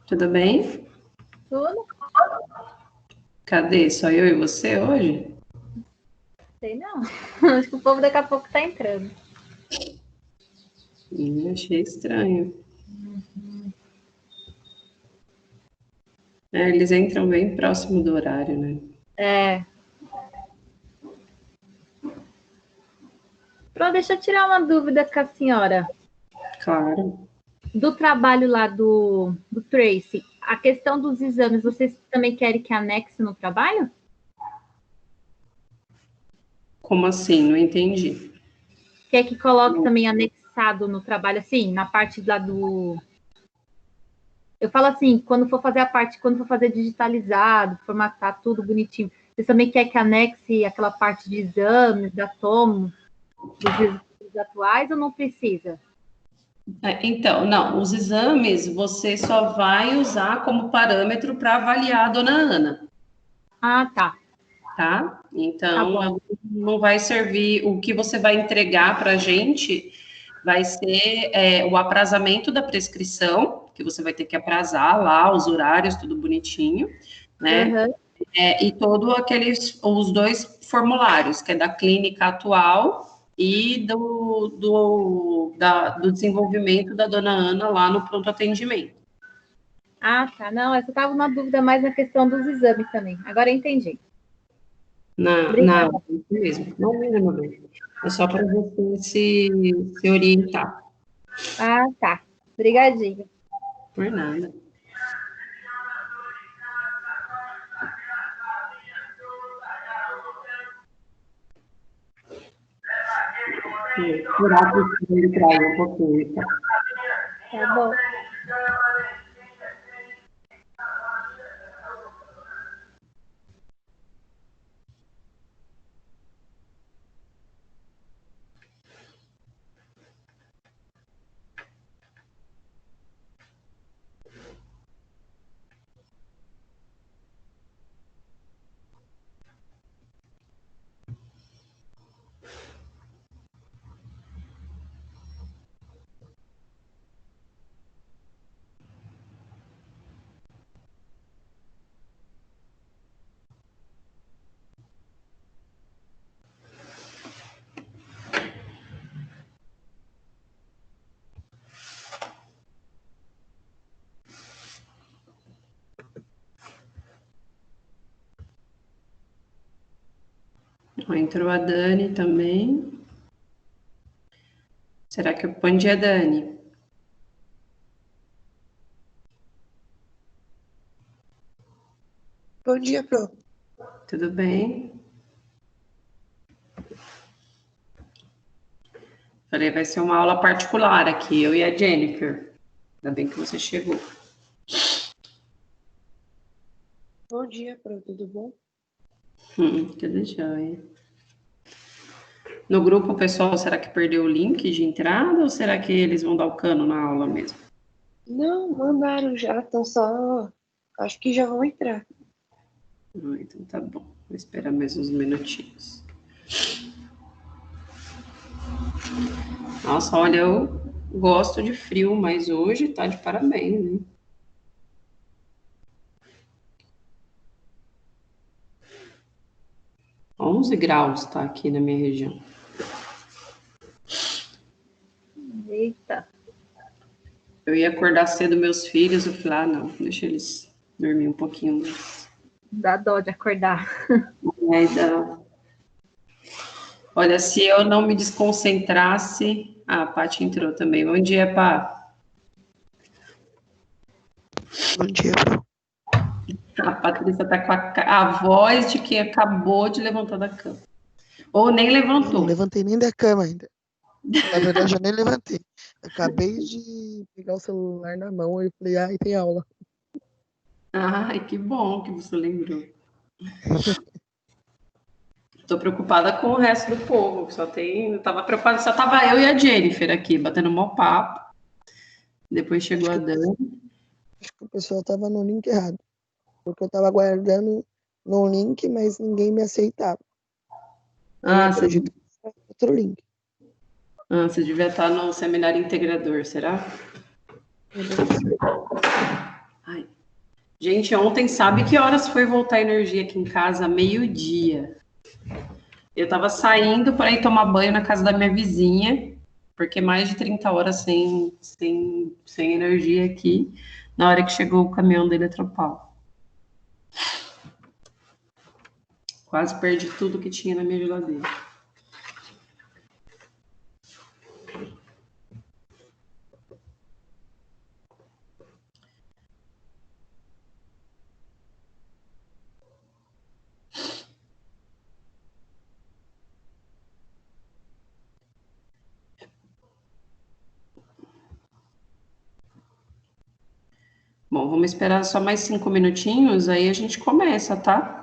Tudo bem? Tudo? Cadê? Só eu e você hoje? Sei não. Acho que o povo daqui a pouco tá entrando. Achei estranho. É, eles entram bem próximo do horário, né? É. Pronto, deixa eu tirar uma dúvida com a senhora. Claro. Do trabalho lá do Tracy, a questão dos exames, vocês também querem que anexe no trabalho? Como assim? Não entendi. Quer que coloque também anexado no trabalho, assim, na parte lá do... Eu falo assim, quando for fazer a parte, quando for fazer digitalizado, formatar tudo bonitinho, vocês também querem que anexe aquela parte de exames, da tomo, dos resultados atuais ou não precisa? Então, não, os exames você só vai usar como parâmetro para avaliar a dona Ana, Ah, tá. tá? Tá Então, bom. ela não vai servir, o que você vai entregar para a gente vai ser o aprazamento da prescrição, que você vai ter que aprazar lá os horários, tudo bonitinho, né? Uhum. E todo aqueles, os dois formulários, que é da clínica atual e do desenvolvimento da dona Ana lá no pronto atendimento. Ah, tá. Não, eu estava uma dúvida mais na questão dos exames também. Agora eu entendi. Obrigada. Isso mesmo. Não, meu bem. É só para você se orientar. Ah, tá. Obrigadinho. Por nada. Esperar que ele traga um pouquinho, tá? Tá bom. Ó, entrou a Dani também. Será que eu... Bom dia, Dani. Bom dia, Pro. Tudo bem? Falei, vai ser uma aula particular aqui, eu e a Jennifer. Ainda bem que você chegou. Bom dia, Pro. Tudo bom? Tudo jóia. No grupo, pessoal, será que perdeu o link de entrada ou será que eles vão dar o cano na aula mesmo? Não, mandaram já, estão só. Acho que já vão entrar. Então tá bom. Vou esperar mais uns minutinhos. Nossa, olha, eu gosto de frio, mas hoje tá de parabéns, né? 11 graus tá aqui na minha região. Eita. Eu ia acordar cedo meus filhos, eu falei, não, deixa eles dormir um pouquinho mais. Dá dó de acordar. Olha, se eu não me desconcentrasse... Ah, a Paty entrou também. Bom dia, Pá. Bom dia, Pro. A Patrícia tá com a voz de quem acabou de levantar da cama. Ou nem levantou. Eu não levantei nem da cama ainda. Na verdade, eu nem levantei. Acabei de pegar o celular na mão e falei, ai, tem aula. Ai, que bom que você lembrou. Tô preocupada com o resto do povo, que só tem... Tava preocupada, só tava eu e a Jennifer aqui, batendo um maior papo. Depois chegou a Dani. Acho que o pessoal tava no link errado. Porque eu tava aguardando no link, mas ninguém me aceitava. Eu acredito que foi outro link. Você devia estar no seminário integrador, será? Deve ser. Ai. Gente, ontem sabe que horas foi voltar a energia aqui em casa? Meio-dia. Eu tava saindo para ir tomar banho na casa da minha vizinha, porque mais de 30 horas sem energia aqui, na hora que chegou o caminhão da Eletropaulo. Quase perdi tudo que tinha na minha geladeira. Bom, vamos esperar só mais 5 minutinhos, aí a gente começa, tá?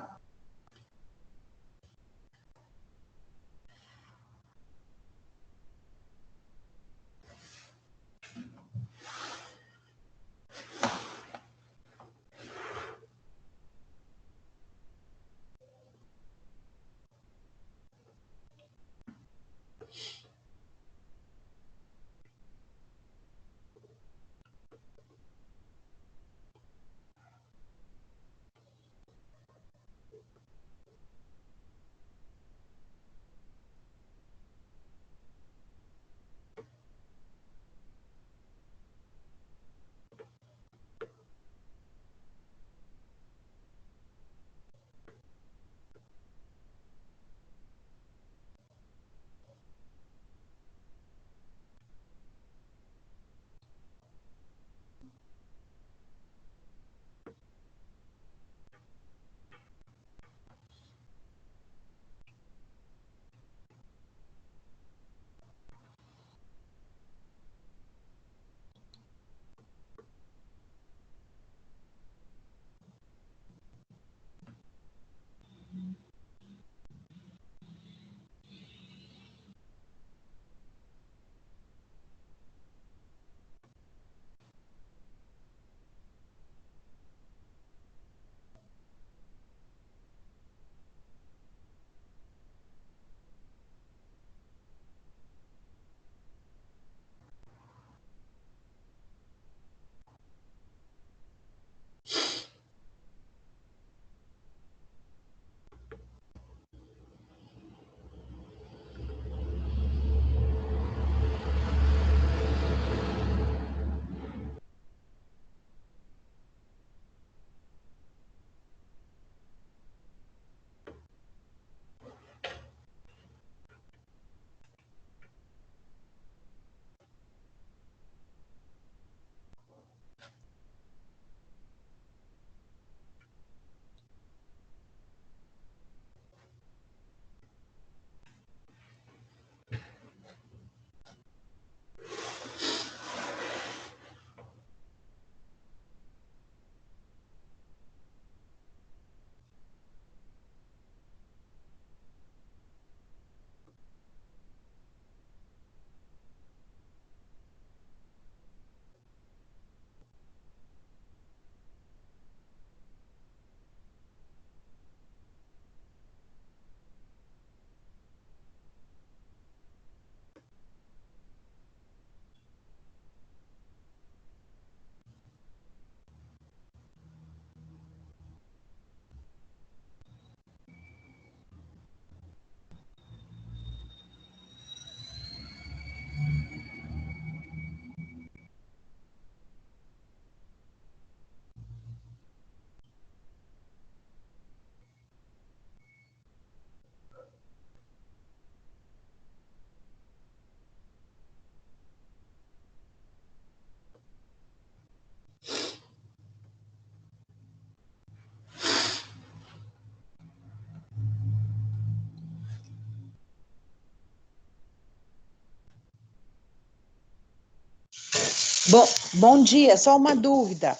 Bom dia, só uma dúvida.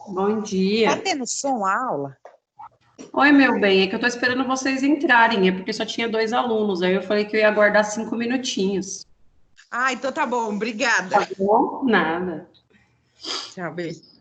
Bom Tá dia. tendo som a aula? Oi, meu bem, é que eu tô esperando vocês entrarem, é porque só tinha 2 alunos, aí eu falei que eu ia aguardar 5 minutinhos. Ah, então tá bom, obrigada. Tá bom? Nada. Tchau, beijo.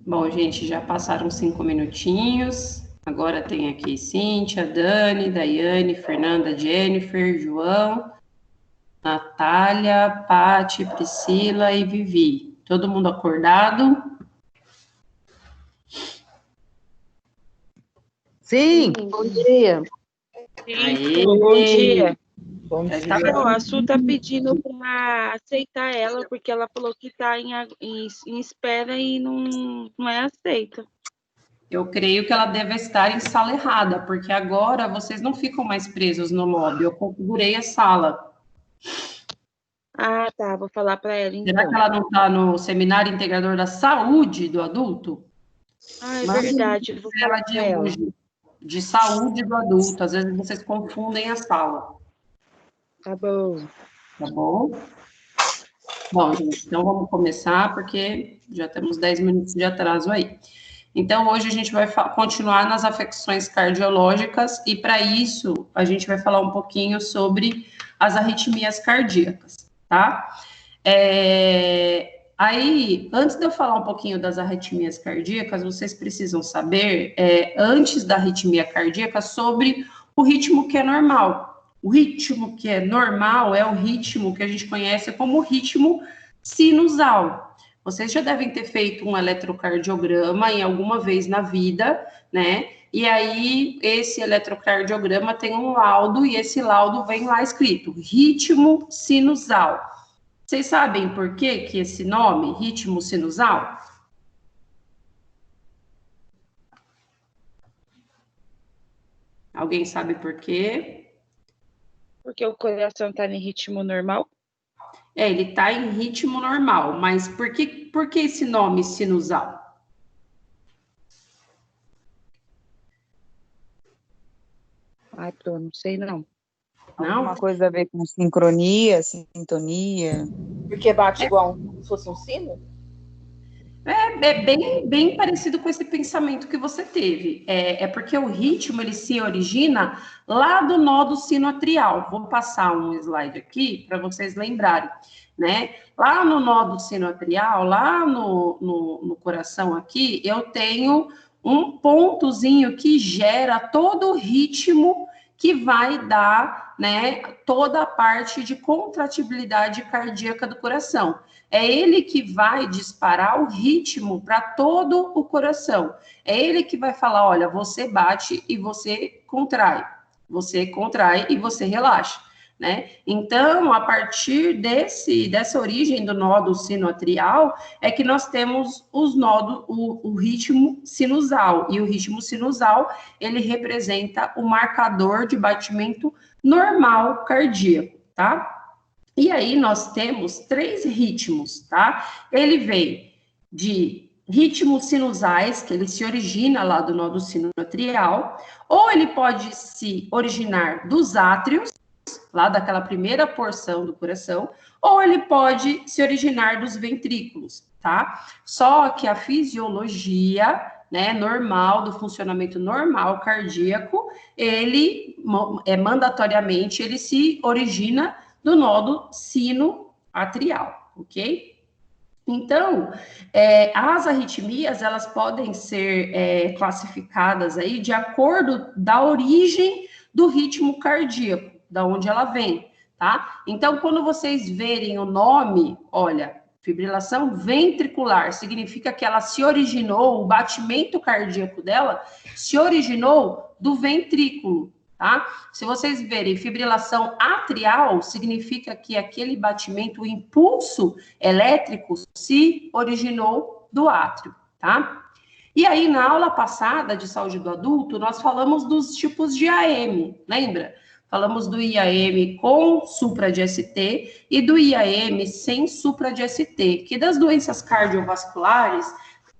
Bom, gente, já passaram 5 minutinhos. Agora tem aqui Cíntia, Dani, Daiane, Fernanda, Jennifer, João, Natália, Pati, Priscila e Vivi. Todo mundo acordado? Sim. Bom dia. Aê. Bom dia. Bom dia. Tá Não, bom. a Su tá pedindo para aceitar ela, porque ela falou que está em espera e não é aceita. Eu creio que ela deve estar em sala errada, porque agora vocês não ficam mais presos no lobby. Eu configurei a sala. Ah, tá, vou falar para ela Será então. que ela não está no Seminário Integrador da Saúde do Adulto? Ah, é Manda verdade, vou ela falar de para ela. hoje, de saúde do adulto. Às vezes vocês confundem a sala, Tá bom. tá bom? Bom, gente, então vamos começar, porque já temos 10 minutos de atraso aí. Então, hoje a gente vai continuar nas afecções cardiológicas, e para isso, a gente vai falar um pouquinho sobre as arritmias cardíacas, tá? Aí, antes de eu falar um pouquinho das arritmias cardíacas, vocês precisam saber, antes da arritmia cardíaca, sobre o ritmo que é normal. O ritmo que é normal é o ritmo que a gente conhece como ritmo sinusal. Vocês já devem ter feito um eletrocardiograma em alguma vez na vida, né? E aí, esse eletrocardiograma tem um laudo, e esse laudo vem lá escrito, ritmo sinusal. Vocês sabem por que esse nome, ritmo sinusal? Alguém sabe por quê? Porque o coração está em ritmo normal? Ele está em ritmo normal, mas por que esse nome sinusal? Ai, pô, não sei não. Não? Alguma coisa a ver com sincronia, sintonia? Porque bate igual como se fosse um sino? É bem parecido com esse pensamento que você teve. É porque o ritmo, ele se origina lá do nó do sino atrial. Vou passar um slide aqui para vocês lembrarem, né? Lá no nó do sino atrial, lá no coração aqui, eu tenho um pontozinho que gera todo o ritmo que vai dar, né, toda a parte de contratibilidade cardíaca do coração. É ele que vai disparar o ritmo para todo o coração. É ele que vai falar, olha, você bate e você contrai e você relaxa, né? Então, a partir dessa origem do nó do sino atrial, é que nós temos o ritmo sinusal. E o ritmo sinusal, ele representa o marcador de batimento normal cardíaco, tá? E aí nós temos 3 ritmos, tá? Ele vem de ritmos sinusais, que ele se origina lá do nó do sino atrial, ou ele pode se originar dos átrios, lá daquela primeira porção do coração, ou ele pode se originar dos ventrículos, tá? Só que a fisiologia, né, normal, do funcionamento normal cardíaco, ele mandatoriamente, ele se origina do nódo sino atrial, ok? Então, as arritmias, elas podem ser classificadas aí de acordo da origem do ritmo cardíaco, da onde ela vem, tá? Então, quando vocês verem o nome, olha, fibrilação ventricular, significa que ela se originou, o batimento cardíaco dela se originou do ventrículo, tá? Se vocês verem fibrilação atrial, significa que aquele batimento, o impulso elétrico, se originou do átrio, tá? E aí, na aula passada de saúde do adulto, nós falamos dos tipos de IAM, lembra? Falamos do IAM com supra de ST e do IAM sem supra de ST, que das doenças cardiovasculares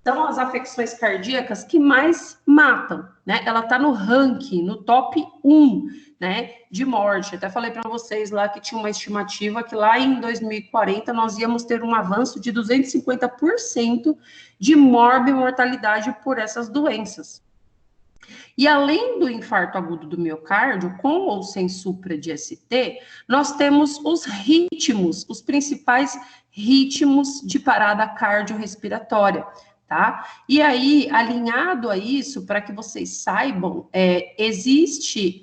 são as afecções cardíacas que mais matam, né? Ela está no ranking, no top 1, né, de morte. Até falei para vocês lá que tinha uma estimativa que lá em 2040 nós íamos ter um avanço de 250% de mortalidade por essas doenças. E além do infarto agudo do miocárdio, com ou sem supra de ST, nós temos os ritmos, os principais ritmos de parada cardiorrespiratória. tá? E aí, alinhado a isso, para que vocês saibam, existe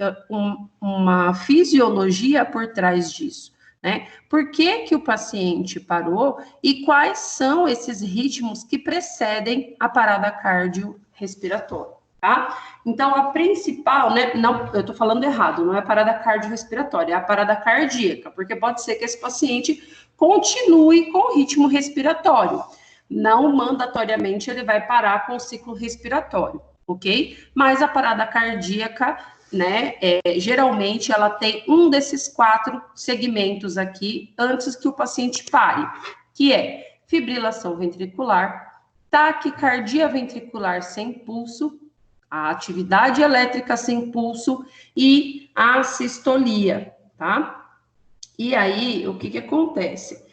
uma fisiologia por trás disso, né? Por que que o paciente parou e quais são esses ritmos que precedem a parada cardiorrespiratória, tá? Então, a principal, né? Não, eu tô falando errado, não é a parada cardiorrespiratória, é a parada cardíaca, porque pode ser que esse paciente continue com o ritmo respiratório. Não mandatoriamente ele vai parar com o ciclo respiratório, ok? Mas a parada cardíaca, né, geralmente ela tem um desses 4 segmentos aqui antes que o paciente pare, que é fibrilação ventricular, taquicardia ventricular sem pulso, a atividade elétrica sem pulso e a sistolia, tá? E aí, o que que acontece?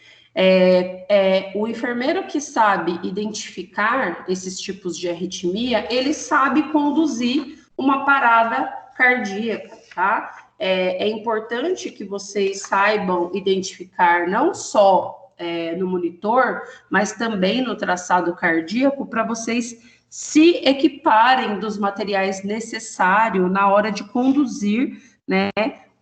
O enfermeiro que sabe identificar esses tipos de arritmia, ele sabe conduzir uma parada cardíaca, tá? É importante que vocês saibam identificar não só no monitor, mas também no traçado cardíaco, para vocês se equiparem dos materiais necessários na hora de conduzir, né,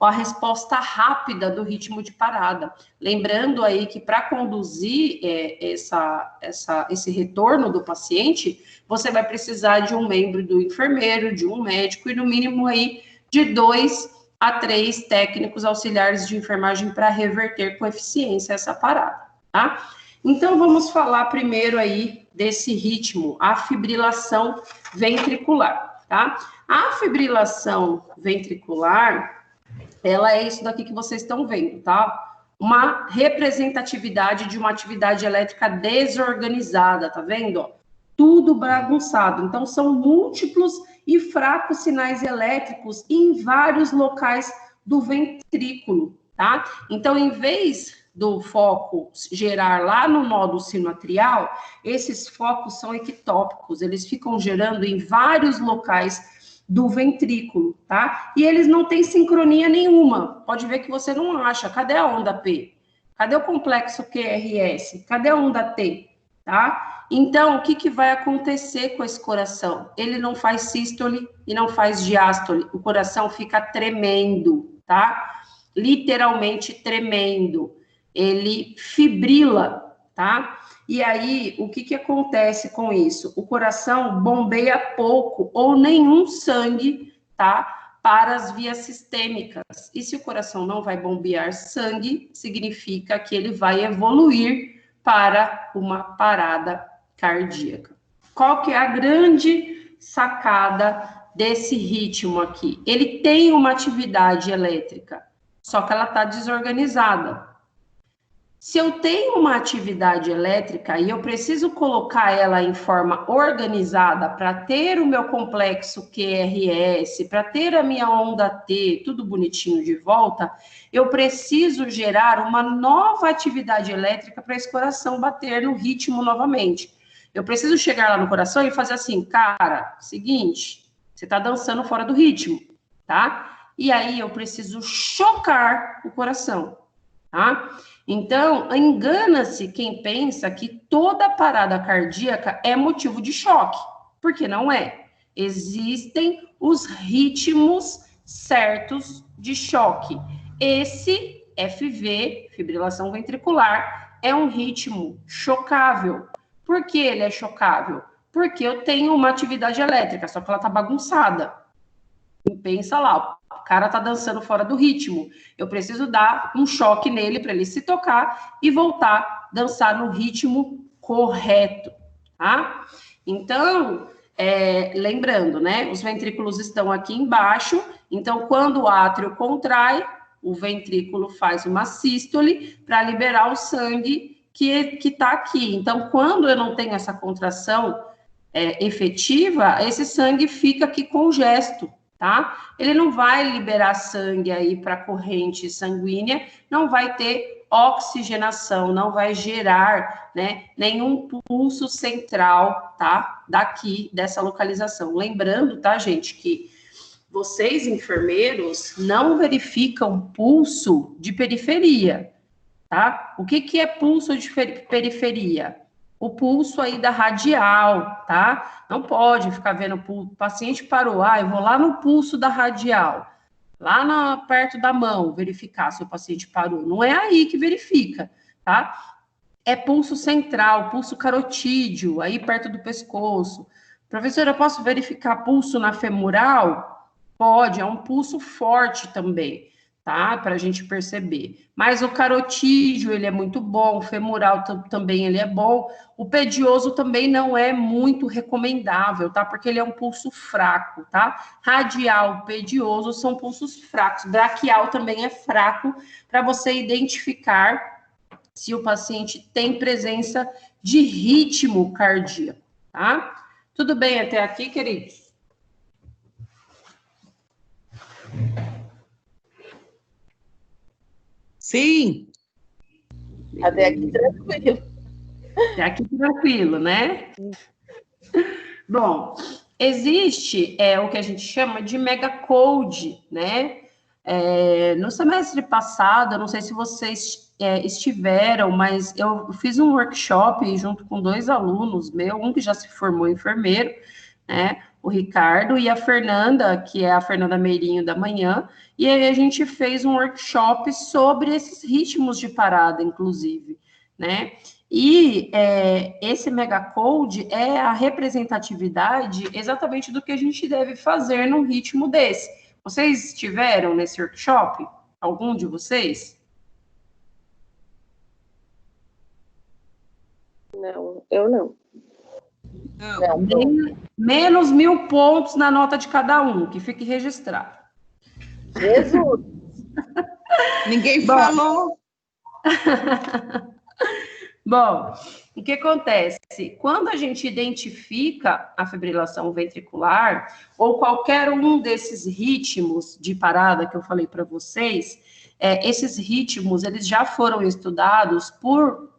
a resposta rápida do ritmo de parada. Lembrando aí que para conduzir esse retorno do paciente, você vai precisar de um membro do enfermeiro, de um médico e no mínimo aí de 2 a 3 técnicos auxiliares de enfermagem para reverter com eficiência essa parada, tá? Então, vamos falar primeiro aí desse ritmo, a fibrilação ventricular, tá? A fibrilação ventricular, ela é isso daqui que vocês estão vendo, tá? Uma representatividade de uma atividade elétrica desorganizada, tá vendo? Tudo bagunçado. Então, são múltiplos e fracos sinais elétricos em vários locais do ventrículo, tá? Então, em vez do foco gerar lá no nódulo sinoatrial, esses focos são ectópicos, eles ficam gerando em vários locais do ventrículo, tá? E eles não têm sincronia nenhuma. Pode ver que você não acha. Cadê a onda P? Cadê o complexo QRS? Cadê a onda T? Tá? Então, o que que vai acontecer com esse coração? Ele não faz sístole e não faz diástole. O coração fica tremendo, tá? Literalmente tremendo. Ele fibrila, tá? E aí, o que que acontece com isso? O coração bombeia pouco ou nenhum sangue, tá? Para as vias sistêmicas. E se o coração não vai bombear sangue, significa que ele vai evoluir para uma parada cardíaca. Qual que é a grande sacada desse ritmo aqui? Ele tem uma atividade elétrica, só que ela está desorganizada. Se eu tenho uma atividade elétrica e eu preciso colocar ela em forma organizada para ter o meu complexo QRS, para ter a minha onda T, tudo bonitinho de volta, eu preciso gerar uma nova atividade elétrica para esse coração bater no ritmo novamente. Eu preciso chegar lá no coração e fazer assim, cara, seguinte, você está dançando fora do ritmo, tá? E aí eu preciso chocar o coração, tá? Então, engana-se quem pensa que toda parada cardíaca é motivo de choque, porque não é. Existem os ritmos certos de choque. Esse FV, fibrilação ventricular, é um ritmo chocável. Por que ele é chocável? Porque eu tenho uma atividade elétrica, só que ela está bagunçada. E pensa lá, o cara tá dançando fora do ritmo. Eu preciso dar um choque nele para ele se tocar e voltar a dançar no ritmo correto, tá? Então, lembrando, né? Os ventrículos estão aqui embaixo. Então, quando o átrio contrai, o ventrículo faz uma sístole para liberar o sangue que está aqui. Então, quando eu não tenho essa contração efetiva, esse sangue fica aqui congesto. Tá? Ele não vai liberar sangue aí para a corrente sanguínea, não vai ter oxigenação, não vai gerar, né, nenhum pulso central, tá? Daqui, dessa localização. Lembrando, tá, gente, que vocês, enfermeiros, não verificam pulso de periferia, tá? O que que é pulso de periferia? o pulso aí da radial, tá? Não pode ficar vendo o paciente parou, eu vou lá no pulso da radial, lá perto da mão, verificar se o paciente parou. Não é aí que verifica, tá? É pulso central, pulso carotídeo, aí perto do pescoço. Professora, eu posso verificar pulso na femoral? Pode, é um pulso forte também, tá? Para a gente perceber. Mas o carotídeo, ele é muito bom, o femoral também ele é bom. O pedioso também não é muito recomendável, tá? Porque ele é um pulso fraco, tá? Radial, pedioso são pulsos fracos. Braquial também é fraco para você identificar se o paciente tem presença de ritmo cardíaco, tá? Tudo bem até aqui, queridos? Sim. Até aqui tranquilo. Até aqui tranquilo, né? Bom, existe o que a gente chama de megacode, né? No semestre passado, eu não sei se vocês estiveram, mas eu fiz um workshop junto com 2 alunos meus, um que já se formou enfermeiro, né? O Ricardo e a Fernanda, que é a Fernanda Meirinho da manhã, e aí a gente fez um workshop sobre esses ritmos de parada, inclusive, né? E esse megacode é a representatividade exatamente do que a gente deve fazer num ritmo desse. Vocês estiveram nesse workshop? Algum de vocês? Não, eu não. Não. Menos 1000 pontos na nota de cada um, que fique registrado. Jesus! Ninguém falou. Bom, o que acontece? Quando a gente identifica a fibrilação ventricular, ou qualquer um desses ritmos de parada que eu falei para vocês, esses ritmos, eles já foram estudados por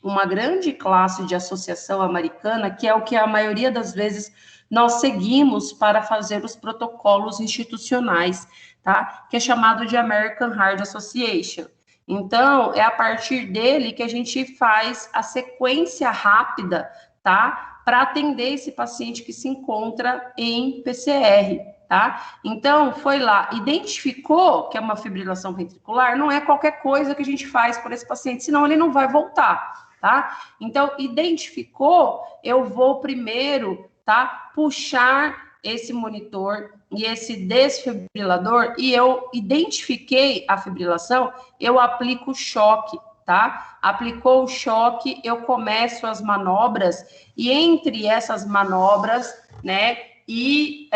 uma grande classe de associação americana, que é o que a maioria das vezes nós seguimos para fazer os protocolos institucionais, tá? Que é chamado de American Heart Association. Então, é a partir dele que a gente faz a sequência rápida, tá? Para atender esse paciente que se encontra em PCR, tá? Então, foi lá, identificou que é uma fibrilação ventricular, não é qualquer coisa que a gente faz por esse paciente, senão ele não vai voltar, tá? Então, identificou, eu vou primeiro, tá? Puxar esse monitor e esse desfibrilador, e eu identifiquei a fibrilação, eu aplico choque, tá? Aplicou o choque, eu começo as manobras, e entre essas manobras, né, e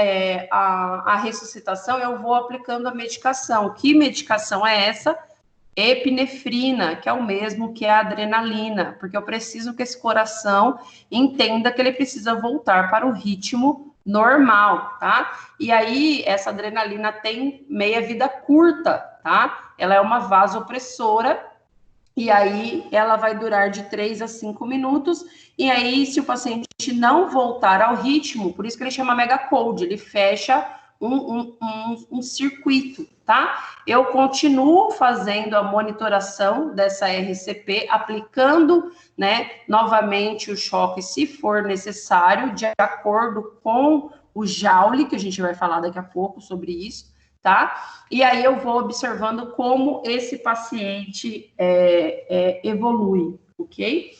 a ressuscitação, eu vou aplicando a medicação. Que medicação é essa? Epinefrina, que é o mesmo que a adrenalina, porque eu preciso que esse coração entenda que ele precisa voltar para o ritmo normal, tá? E aí, essa adrenalina tem meia-vida curta, tá? Ela é uma vasopressora, e aí ela vai durar de 3 a 5 minutos, e aí, se o paciente não voltar ao ritmo, por isso que ele chama megacode, ele fecha um circuito, tá? Eu continuo fazendo a monitoração dessa RCP, aplicando, né, novamente o choque, se for necessário, de acordo com o Joule, que a gente vai falar daqui a pouco sobre isso, tá? E aí eu vou observando como esse paciente evolui, ok?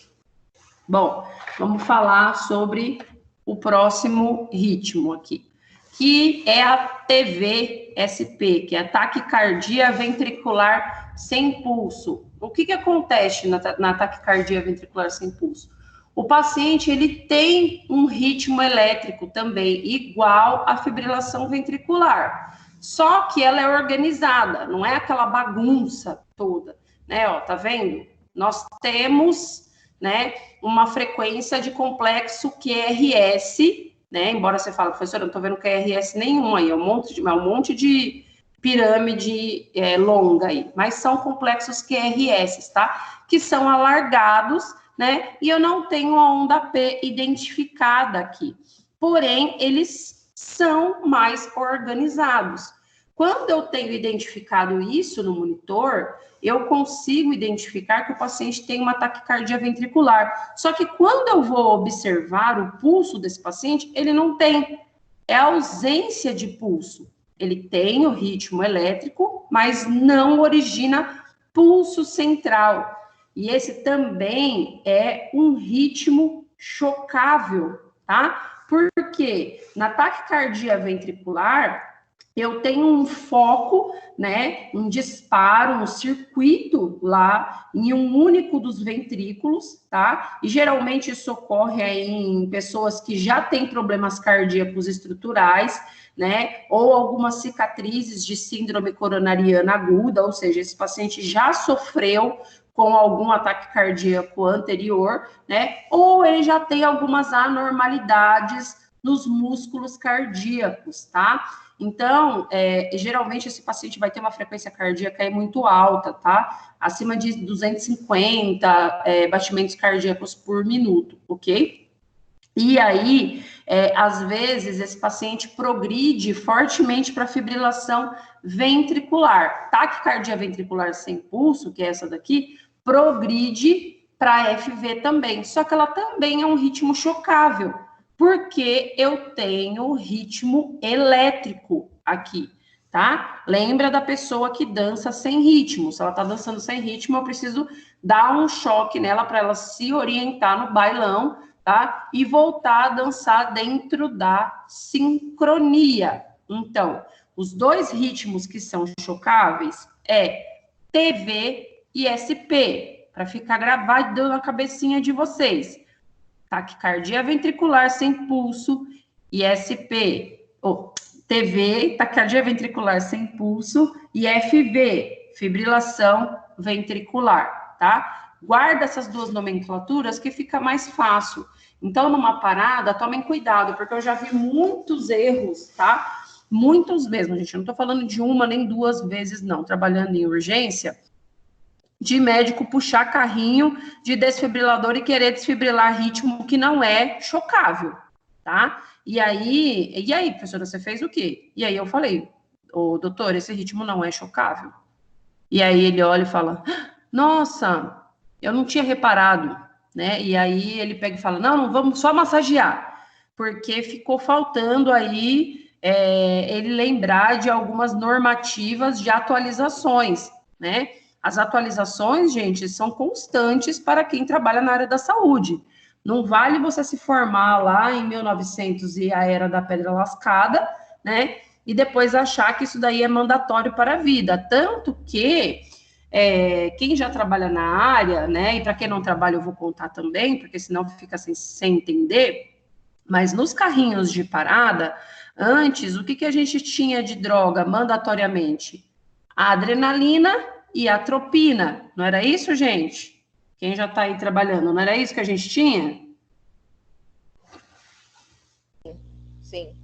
Bom, vamos falar sobre o próximo ritmo aqui, que é a TVSP, que é a taquicardia ventricular sem pulso. O que acontece na taquicardia ventricular sem pulso? O paciente, ele tem um ritmo elétrico também, igual à fibrilação ventricular, só que ela é organizada, não é aquela bagunça toda, né? Ó, tá vendo? Nós temos, né, uma frequência de complexo QRS, né? Embora você fale, professor, eu não estou vendo QRS nenhum aí, é um monte de pirâmide longa aí, mas são complexos QRS, tá? Que são alargados, né? E eu não tenho a onda P identificada aqui. Porém, eles são mais organizados. Quando eu tenho identificado isso no monitor, eu consigo identificar que o paciente tem uma taquicardia ventricular. Só que quando eu vou observar o pulso desse paciente, ele não tem. É a ausência de pulso. Ele tem o ritmo elétrico, mas não origina pulso central. E esse também é um ritmo chocável, tá? Porque na taquicardia ventricular, eu tenho um foco, né, um disparo, um circuito lá em um único dos ventrículos, tá? E geralmente isso ocorre aí em pessoas que já têm problemas cardíacos estruturais, né, ou algumas cicatrizes de síndrome coronariana aguda, ou seja, esse paciente já sofreu com algum ataque cardíaco anterior, né, ou ele já tem algumas anormalidades nos músculos cardíacos, tá? Então, geralmente esse paciente vai ter uma frequência cardíaca muito alta, tá? Acima de 250 batimentos cardíacos por minuto, ok? E aí, às vezes, esse paciente progride fortemente para fibrilação ventricular. Taquicardia ventricular sem pulso, que é essa daqui, progride para FV também. Só que ela também é um ritmo chocável, porque eu tenho ritmo elétrico aqui, tá? Lembra da pessoa que dança sem ritmo. Se ela tá dançando sem ritmo, eu preciso dar um choque nela para ela se orientar no bailão, tá? E voltar a dançar dentro da sincronia. Então, os dois ritmos que são chocáveis é TV e SP, para ficar gravado na cabecinha de vocês. Taquicardia ventricular sem pulso, ISP, TV, taquicardia ventricular sem pulso, e FV, fibrilação ventricular, tá? Guarda essas duas nomenclaturas que fica mais fácil. Então, numa parada, tomem cuidado, porque eu já vi muitos erros, tá? Muitos mesmo, gente. Eu não tô falando de uma nem duas vezes, não, trabalhando em urgência, de médico puxar carrinho de desfibrilador e querer desfibrilar ritmo que não é chocável, tá? E aí, professora, você fez o quê? E aí eu falei, doutor, esse ritmo não é chocável. E aí ele olha e fala, nossa, eu não tinha reparado, né? E aí ele pega e fala, não, vamos só massagear, porque ficou faltando aí ele lembrar de algumas normativas de atualizações, né? As atualizações, gente, são constantes para quem trabalha na área da saúde. Não vale você se formar lá em 1900 e a era da pedra lascada, né? E depois achar que isso daí é mandatório para a vida. Tanto que quem já trabalha na área, né? E para quem não trabalha eu vou contar também, porque senão fica sem entender. Mas nos carrinhos de parada, antes, o que a gente tinha de droga mandatoriamente? A adrenalina e a atropina, não era isso, gente? Quem já está aí trabalhando, não era isso que a gente tinha? Sim.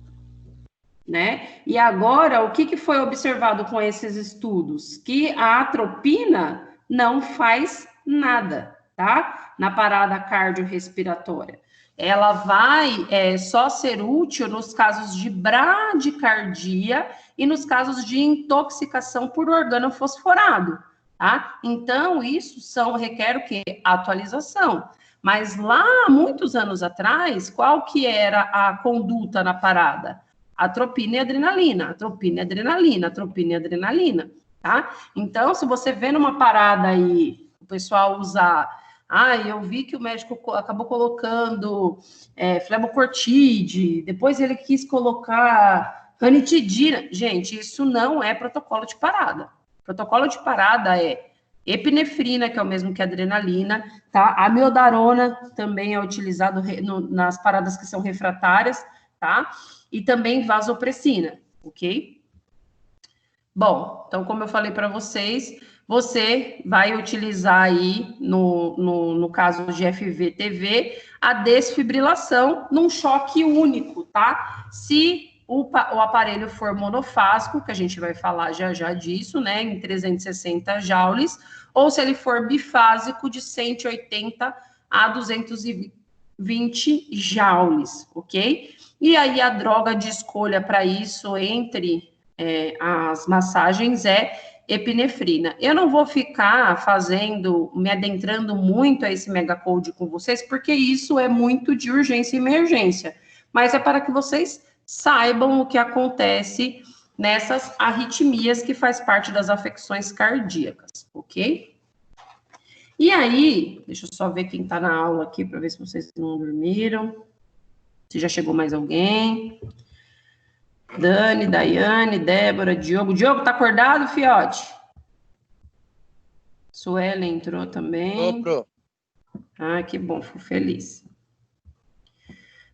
Né? E agora, o que foi observado com esses estudos? Que a atropina não faz nada, tá? Na parada cardiorrespiratória. Ela vai só ser útil nos casos de bradicardia e nos casos de intoxicação por organo fosforado, tá? Então, isso requer o quê? Atualização. Mas lá, muitos anos atrás, qual que era a conduta na parada? Atropina e adrenalina, atropina e adrenalina, atropina e adrenalina, tá? Então, se você vê numa parada aí, o pessoal usar... eu vi que o médico acabou colocando flebocortide, depois ele quis colocar ranitidina. Gente, isso não é protocolo de parada. Protocolo de parada é epinefrina, que é o mesmo que adrenalina, tá? Amiodarona também é utilizado nas paradas que são refratárias, tá? E também vasopressina, ok? Bom, então, como eu falei para vocês, você vai utilizar aí, no caso de FV-TV, a desfibrilação num choque único, tá? Se o aparelho for monofásico, que a gente vai falar já disso, né, em 360 joules, ou se ele for bifásico, de 180 a 220 joules, ok? E aí a droga de escolha para isso, entre as massagens, é epinefrina. Eu não vou ficar me adentrando muito a esse megacode com vocês, porque isso é muito de urgência e emergência, mas é para que vocês saibam o que acontece nessas arritmias que faz parte das afecções cardíacas, ok? E aí, deixa eu só ver quem está na aula aqui, para ver se vocês não dormiram. Se já chegou mais alguém. Dani, Daiane, Débora, Diogo. Diogo, tá acordado, fiote? Suelen entrou também. Pro. Ah, que bom, fico feliz.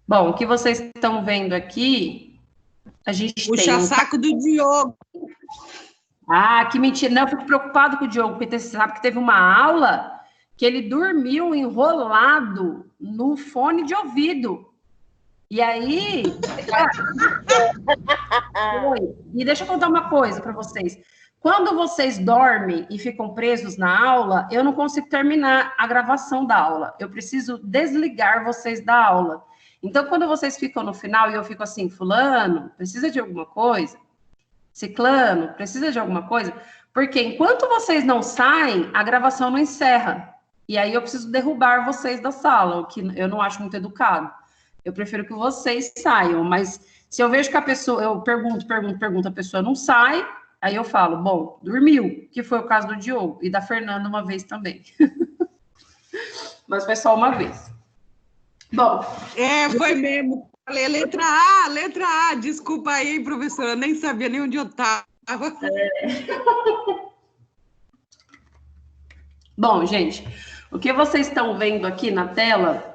Bom, o que vocês estão vendo aqui, a gente Puxa saco do Diogo. Ah, que mentira. Não, eu fico preocupado com o Diogo, porque você sabe que teve uma aula que ele dormiu enrolado no fone de ouvido. E aí... E deixa eu contar uma coisa para vocês. Quando vocês dormem e ficam presos na aula, eu não consigo terminar a gravação da aula. Eu preciso desligar vocês da aula. Então, quando vocês ficam no final e eu fico assim, fulano, precisa de alguma coisa? Ciclano, precisa de alguma coisa? Porque enquanto vocês não saem, a gravação não encerra. E aí eu preciso derrubar vocês da sala, o que eu não acho muito educado. Eu prefiro que vocês saiam, mas se eu vejo que a pessoa, eu pergunto, a pessoa não sai, aí eu falo, bom, dormiu, que foi o caso do Diogo, e da Fernanda uma vez também. Mas foi só uma vez. Bom. Foi mesmo. Falei, letra A, desculpa aí, professora, eu nem sabia nem onde eu estava. Bom, gente, o que vocês estão vendo aqui na tela...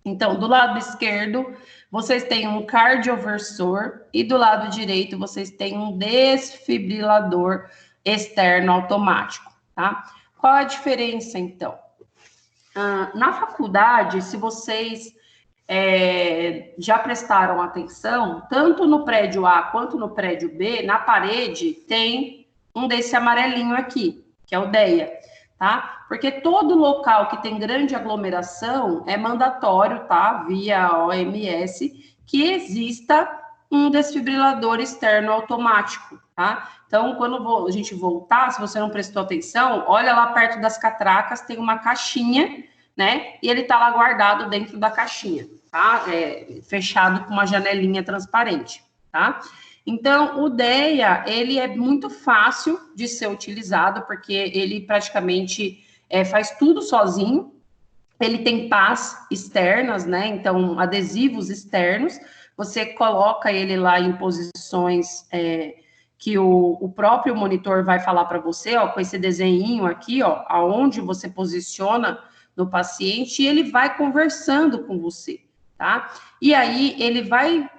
Então, do lado esquerdo, vocês têm um cardioversor e do lado direito vocês têm um desfibrilador externo automático, tá? Qual a diferença, então? Na faculdade, se vocês já prestaram atenção, tanto no prédio A quanto no prédio B, na parede tem um desse amarelinho aqui, que é o DEA, tá? Porque todo local que tem grande aglomeração é mandatório, tá? Via OMS, que exista um desfibrilador externo automático, tá? Então, quando a gente voltar, se você não prestou atenção, olha lá perto das catracas, tem uma caixinha, né? E ele tá lá guardado dentro da caixinha, tá? Fechado com uma janelinha transparente, tá? Então, o DEA, ele é muito fácil de ser utilizado, porque ele praticamente faz tudo sozinho, ele tem pás externas, né, então, adesivos externos, você coloca ele lá em posições que o próprio monitor vai falar para você, ó, com esse desenhinho aqui, ó, aonde você posiciona no paciente, e ele vai conversando com você, tá? E aí, ele vai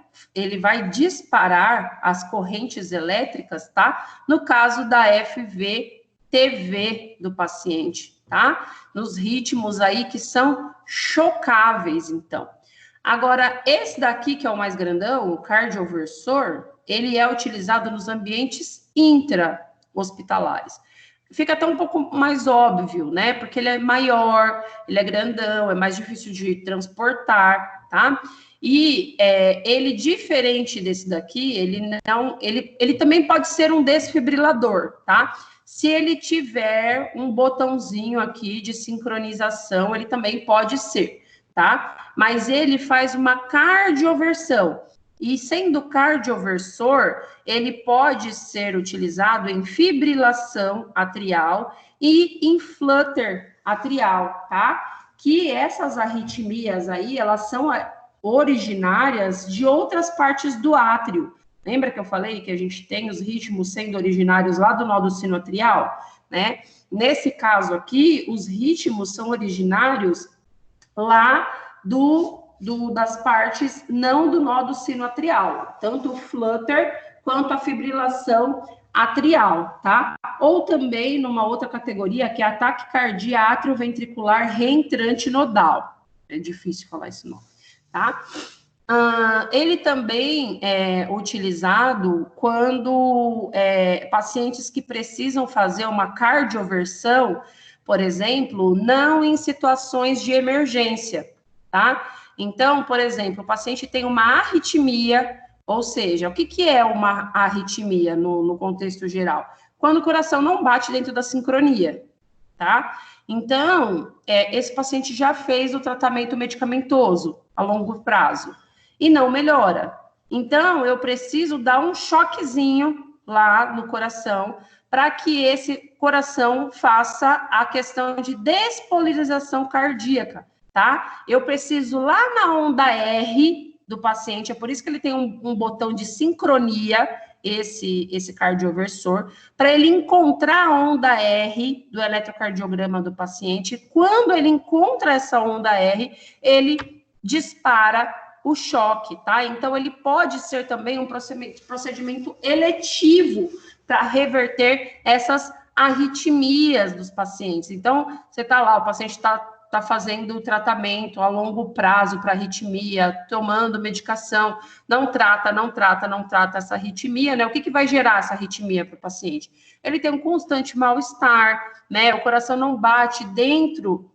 disparar as correntes elétricas, tá? No caso da FV-TV do paciente, tá? Nos ritmos aí que são chocáveis, então. Agora, esse daqui, que é o mais grandão, o cardioversor, ele é utilizado nos ambientes intra-hospitalares. Fica até um pouco mais óbvio, né? Porque ele é maior, ele é grandão, é mais difícil de transportar, tá? E ele, diferente desse daqui, ele também pode ser um desfibrilador, tá? Se ele tiver um botãozinho aqui de sincronização, ele também pode ser, tá? Mas ele faz uma cardioversão. E sendo cardioversor, ele pode ser utilizado em fibrilação atrial e em flutter atrial, tá? Que essas arritmias aí, elas são originárias de outras partes do átrio. Lembra que eu falei que a gente tem os ritmos sendo originários lá do nódulo sinoatrial, né? Nesse caso aqui, os ritmos são originários lá das partes não do nódulo sinoatrial, tanto o flutter quanto a fibrilação atrial, tá? Ou também numa outra categoria, que é a taquicardia atrioventricular reentrante nodal. É difícil falar esse nome, tá? Ele também é utilizado quando pacientes que precisam fazer uma cardioversão, por exemplo, não em situações de emergência, tá? Então, por exemplo, o paciente tem uma arritmia, ou seja, o que é uma arritmia no contexto geral? quando o coração não bate dentro da sincronia, tá? Então, esse paciente já fez o tratamento medicamentoso a longo prazo e não melhora. Então, eu preciso dar um choquezinho lá no coração para que esse coração faça a questão de despolarização cardíaca, tá? Eu preciso lá na onda R do paciente, é por isso que ele tem um botão de sincronia, esse cardioversor, para ele encontrar a onda R do eletrocardiograma do paciente. Quando ele encontra essa onda R, ele dispara o choque, tá? Então, ele pode ser também um procedimento eletivo para reverter essas arritmias dos pacientes. Então, você tá lá, o paciente está fazendo o tratamento a longo prazo para arritmia, tomando medicação, não trata essa arritmia, né? O que vai gerar essa arritmia para o paciente? Ele tem um constante mal-estar, né? O coração não bate dentro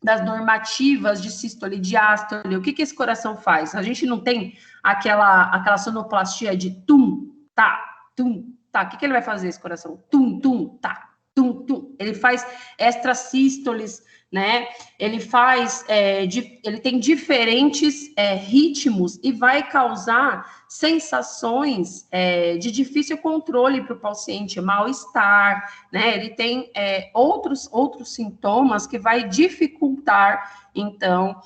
das normativas de sístole e diástole. O que esse coração faz? A gente não tem aquela sonoplastia de tum, tá, tum, tá. O que ele vai fazer, esse coração? Tum, tum, tá, tum, tum. Ele faz extrasístoles, né? Ele faz, ele tem diferentes ritmos e vai causar sensações de difícil controle para o paciente, mal-estar, né? Ele tem outros sintomas que vai dificultar, então,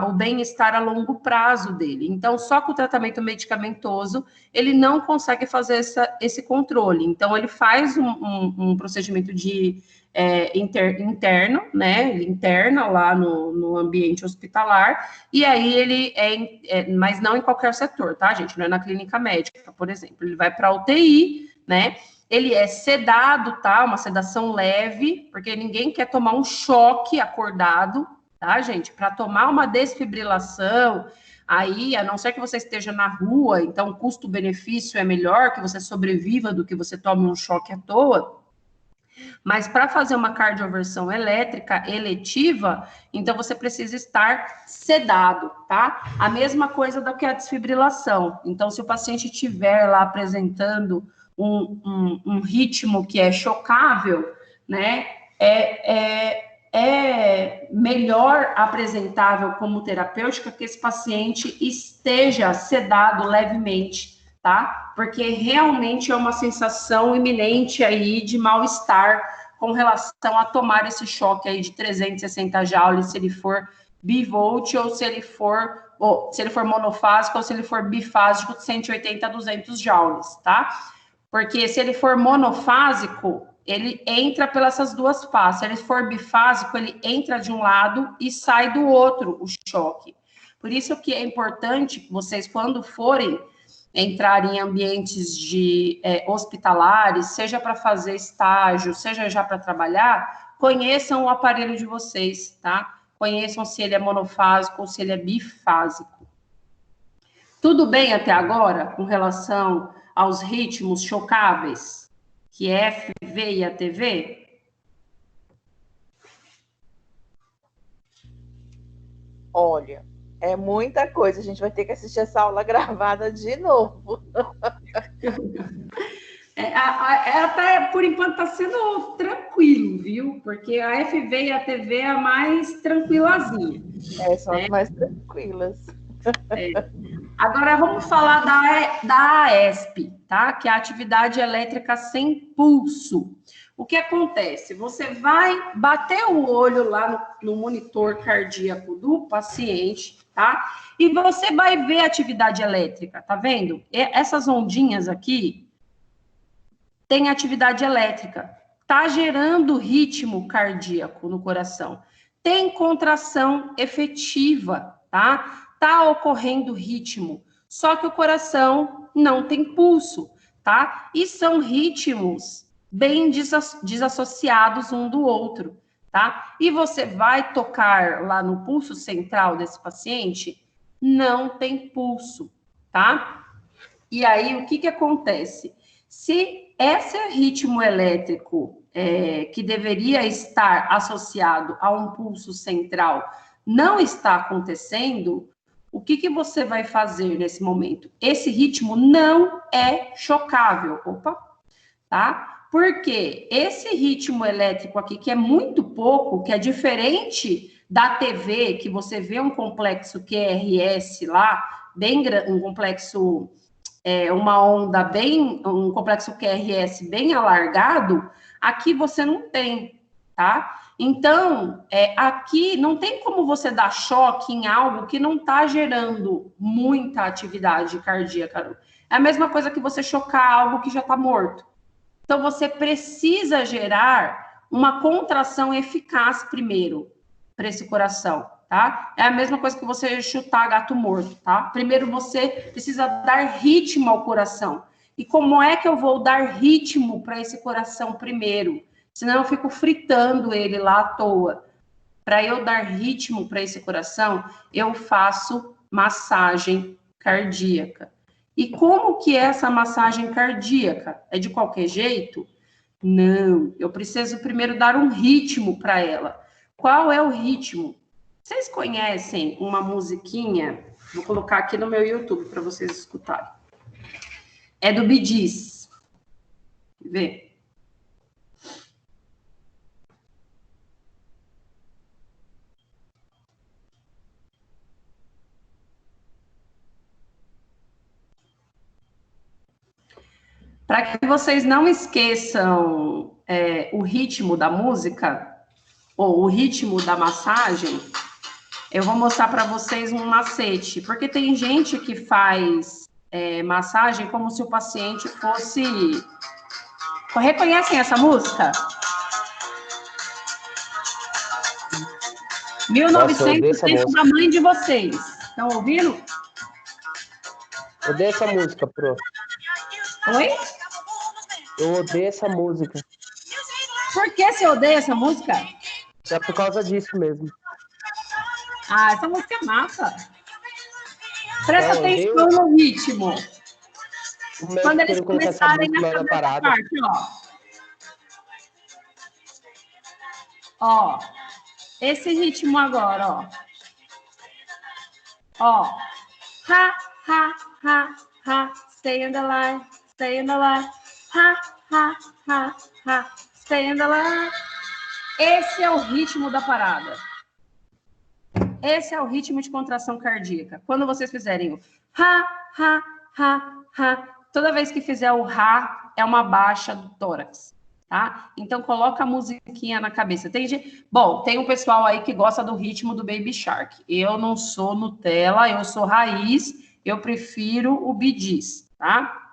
o bem-estar a longo prazo dele. Então, só com o tratamento medicamentoso, ele não consegue fazer esse controle. Então, ele faz um procedimento de interno, né? Ele interna lá no ambiente hospitalar, e aí ele mas não em qualquer setor, tá, gente? Não é na clínica médica, por exemplo. Ele vai para a UTI, né? Ele é sedado, tá? Uma sedação leve, porque ninguém quer tomar um choque acordado, tá, gente? Para tomar uma desfibrilação, aí, a não ser que você esteja na rua, então o custo-benefício é melhor, que você sobreviva do que você tome um choque à toa. Mas para fazer uma cardioversão elétrica eletiva, então você precisa estar sedado, tá? A mesma coisa do que a desfibrilação. Então, se o paciente estiver lá apresentando um ritmo que é chocável, né? É melhor apresentável como terapêutica que esse paciente esteja sedado levemente, tá? Porque realmente é uma sensação iminente aí de mal-estar com relação a tomar esse choque aí de 360 joules, se ele for bivolt ou se ele for monofásico ou se ele for bifásico de 180 a 200 joules, tá? Porque se ele for monofásico, ele entra pelas essas duas faces. Se ele for bifásico, ele entra de um lado e sai do outro, o choque. Por isso que é importante que vocês, quando forem entrar em ambientes de hospitalares, seja para fazer estágio, seja já para trabalhar, conheçam o aparelho de vocês, tá? Conheçam se ele é monofásico ou se ele é bifásico. Tudo bem até agora com relação aos ritmos chocáveis, que é FV e ATV? Olha, é muita coisa. A gente vai ter que assistir essa aula gravada de novo. Até por enquanto está sendo tranquilo, viu? Porque a FV e a ATV é a mais tranquilazinha. São as mais tranquilas. Agora vamos falar da AESP, tá? Que é a atividade elétrica sem pulso. O que acontece? Você vai bater o olho lá no monitor cardíaco do paciente, tá? E você vai ver a atividade elétrica, tá vendo? Essas ondinhas aqui tem atividade elétrica, tá gerando ritmo cardíaco no coração. Tem contração efetiva, tá? Tá ocorrendo ritmo, só que o coração não tem pulso, tá? E são ritmos bem desassociados um do outro, tá? E você vai tocar lá no pulso central desse paciente, não tem pulso, tá? E aí, o que acontece? Se esse ritmo elétrico que deveria estar associado a um pulso central não está acontecendo, o que você vai fazer nesse momento? Esse ritmo não é chocável. Opa! tá? Porque esse ritmo elétrico aqui, que é muito pouco, que é diferente da TV, que você vê um complexo QRS lá, bem um complexo, uma onda bem, um complexo QRS bem alargado, aqui você não tem, tá? Então, aqui não tem como você dar choque em algo que não está gerando muita atividade cardíaca. É a mesma coisa que você chocar algo que já está morto. Então, você precisa gerar uma contração eficaz primeiro para esse coração, tá? É a mesma coisa que você chutar gato morto, tá? Primeiro, você precisa dar ritmo ao coração. E como é que eu vou dar ritmo para esse coração primeiro? Senão eu fico fritando ele lá à toa. Para eu dar ritmo para esse coração, eu faço massagem cardíaca. E como que é essa massagem cardíaca? É de qualquer jeito? Não, eu preciso primeiro dar um ritmo para ela. Qual é o ritmo? Vocês conhecem uma musiquinha? Vou colocar aqui no meu YouTube para vocês escutarem. É do Bee Gees. Quer ver? Para que vocês não esqueçam o ritmo da música, ou o ritmo da massagem, eu vou mostrar para vocês um macete. Porque tem gente que faz massagem como se o paciente fosse... Reconhecem essa música? 1900 da mãe de vocês. Estão ouvindo? Eu odeio essa música, Pro. Oi? Eu odeio essa música. Por que você odeia essa música? É por causa disso mesmo. Ah, essa música é massa. Presta atenção no ritmo. Quando eles começarem nessa parte, ó. Esse ritmo agora, ó. Ó. Ha, ha, ha, ha. Stay in the line, stay in the line. Ha, ha, ha, ha. Stay in the line. Esse é o ritmo da parada. Esse é o ritmo de contração cardíaca. Quando vocês fizerem o ha, ha, ha, ha, toda vez que fizer o ha, é uma baixa do tórax, tá? Então, coloca a musiquinha na cabeça. Bom, tem um pessoal aí que gosta do ritmo do Baby Shark. Eu não sou Nutella, eu sou raiz, eu prefiro o Bee Gees, tá?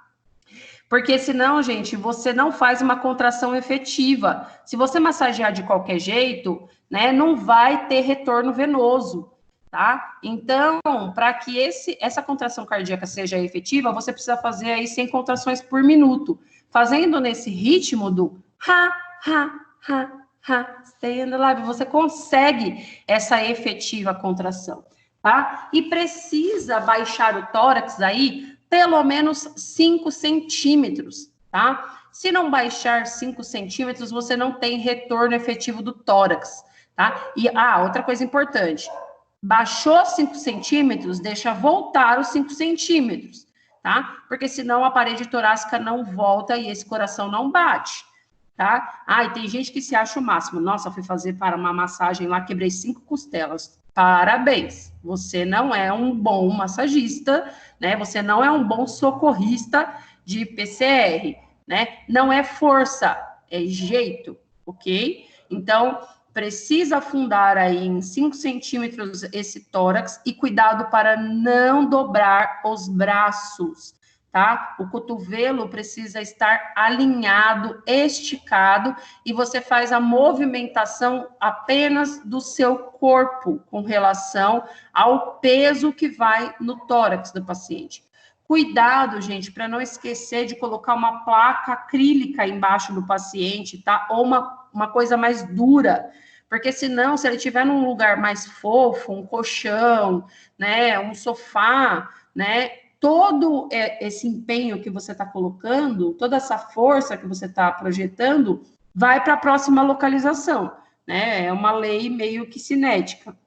Porque senão, gente, você não faz uma contração efetiva. Se você massagear de qualquer jeito, né, não vai ter retorno venoso, tá? Então, para que essa contração cardíaca seja efetiva, você precisa fazer aí 100 contrações por minuto. Fazendo nesse ritmo do ha, ha, ha, ha, stay in the live, você consegue essa efetiva contração, tá? E precisa baixar o tórax aí pelo menos 5 centímetros, tá? Se não baixar 5 centímetros, você não tem retorno efetivo do tórax, tá? E, outra coisa importante, baixou 5 centímetros, deixa voltar os 5 centímetros, tá? Porque senão a parede torácica não volta e esse coração não bate, tá? E tem gente que se acha o máximo. Nossa, fui fazer para uma massagem lá, quebrei 5 costelas. Parabéns, você não é um bom massagista, né? Você não é um bom socorrista de PCR, né? Não é força, é jeito, ok? Então, precisa afundar aí em 5 centímetros esse tórax e cuidado para não dobrar os braços, tá? O cotovelo precisa estar alinhado, esticado, e você faz a movimentação apenas do seu corpo com relação ao peso que vai no tórax do paciente. Cuidado, gente, para não esquecer de colocar uma placa acrílica embaixo do paciente, tá? Ou uma coisa mais dura, porque senão, se ele estiver num lugar mais fofo, um colchão, né, um sofá, né, todo esse empenho que você está colocando, toda essa força que você está projetando, vai para a próxima localização, né? É uma lei meio que cinética.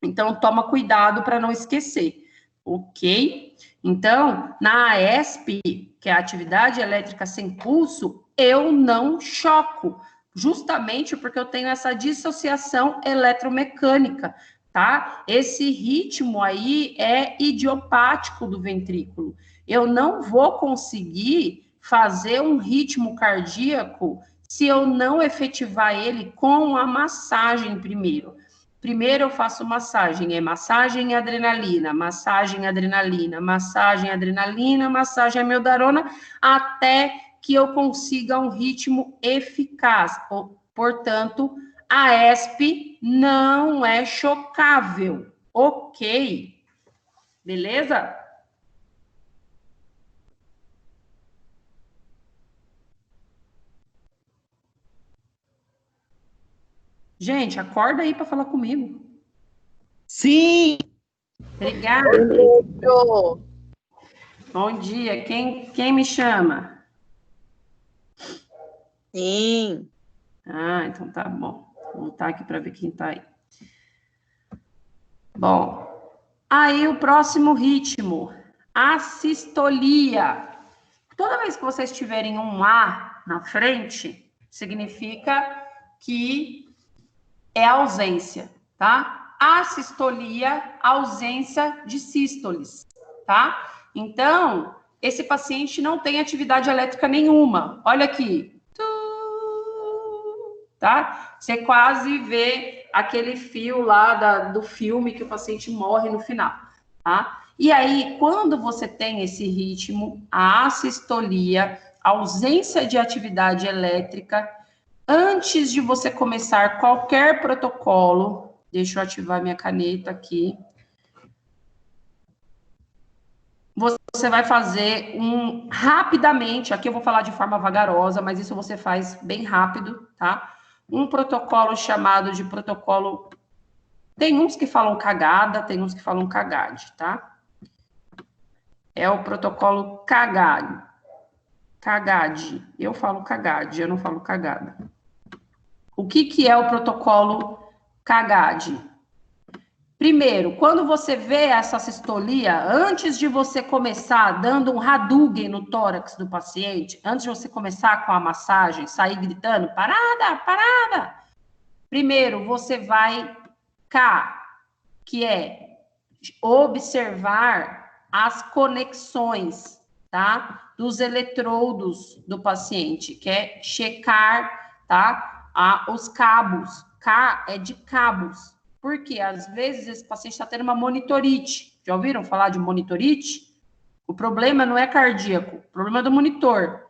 Então, toma cuidado para não esquecer, ok? Então, na AESP, que é a atividade elétrica sem pulso, eu não choco, justamente porque eu tenho essa dissociação eletromecânica, tá? Esse ritmo aí é idiopático do ventrículo. Eu não vou conseguir fazer um ritmo cardíaco se eu não efetivar ele com a massagem primeiro. Primeiro eu faço massagem, é massagem e adrenalina, massagem, adrenalina, massagem, adrenalina, massagem amiodarona, até que eu consiga um ritmo eficaz. Portanto, a ESP não é chocável, ok? Beleza? Gente, acorda aí para falar comigo. Sim! Obrigada. Beijo. Bom dia. Quem me chama? Sim. Ah, então tá bom. Vou voltar aqui para ver quem tá aí. Bom, aí o próximo ritmo, assistolia. Toda vez que vocês tiverem um A na frente, significa que é ausência, tá? Assistolia, ausência de sístoles, tá? Então, esse paciente não tem atividade elétrica nenhuma. Olha aqui. Tá? Você quase vê aquele fio lá do filme que o paciente morre no final, tá? E aí, quando você tem esse ritmo, a assistolia, ausência de atividade elétrica, antes de você começar qualquer protocolo, deixa eu ativar minha caneta aqui, você vai fazer rapidamente, aqui eu vou falar de forma vagarosa, mas isso você faz bem rápido, tá? Um protocolo chamado de protocolo, tem uns que falam cagada, tem uns que falam cagade, tá? É o protocolo cagade. Cagade. Eu falo cagade, eu não falo cagada. O que é o protocolo cagade? Primeiro, quando você vê essa sistolia, antes de você começar dando um Hadouken no tórax do paciente, antes de você começar com a massagem, sair gritando, parada, parada. Primeiro, você vai que é observar as conexões, tá? Dos eletrodos do paciente, que é checar, tá? Os cabos. K é de cabos. Porque, às vezes, esse paciente está tendo uma monitorite. Já ouviram falar de monitorite? O problema não é cardíaco, o problema é do monitor.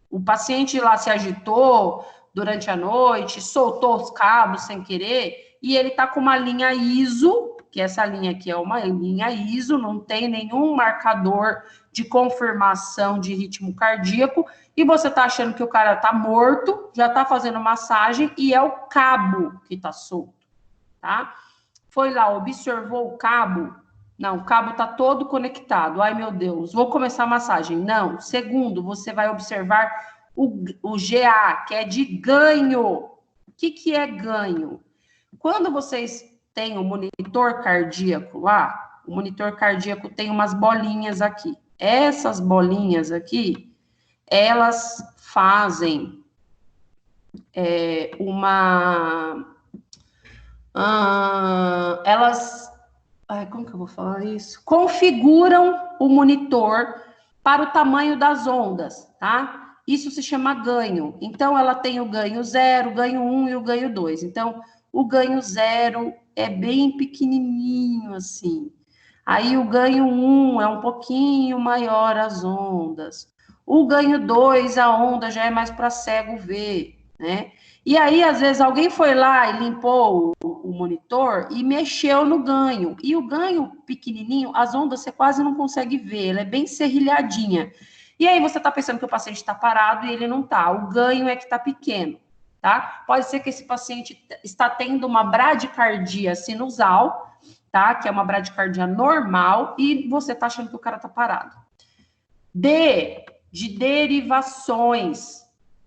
O paciente lá se agitou durante a noite, soltou os cabos sem querer, e ele está com uma linha ISO, que essa linha aqui é uma linha ISO, não tem nenhum marcador de confirmação de ritmo cardíaco, e você está achando que o cara está morto, já está fazendo massagem, e é o cabo que está solto. Tá? Foi lá, observou o cabo? Não, o cabo está todo conectado. Ai, meu Deus, vou começar a massagem. Não. Segundo, você vai observar o GA, que é de ganho. O que é ganho? Quando vocês têm o monitor cardíaco lá, o monitor cardíaco tem umas bolinhas aqui. Essas bolinhas aqui, elas fazem como que eu vou falar isso? Configuram o monitor para o tamanho das ondas, tá? Isso se chama ganho. Então, ela tem o ganho 0, o ganho 1 e o ganho 2. Então, o ganho 0 é bem pequenininho, assim. Aí, o ganho 1 é um pouquinho maior as ondas. O ganho 2, a onda já é mais para cego ver, né? E aí, às vezes, alguém foi lá e limpou o monitor e mexeu no ganho. E o ganho pequenininho, as ondas você quase não consegue ver, ela é bem serrilhadinha. E aí você está pensando que o paciente está parado e ele não está. O ganho é que está pequeno, tá? Pode ser que esse paciente está tendo uma bradicardia sinusal, tá? Que é uma bradicardia normal e você está achando que o cara está parado. D, de derivações.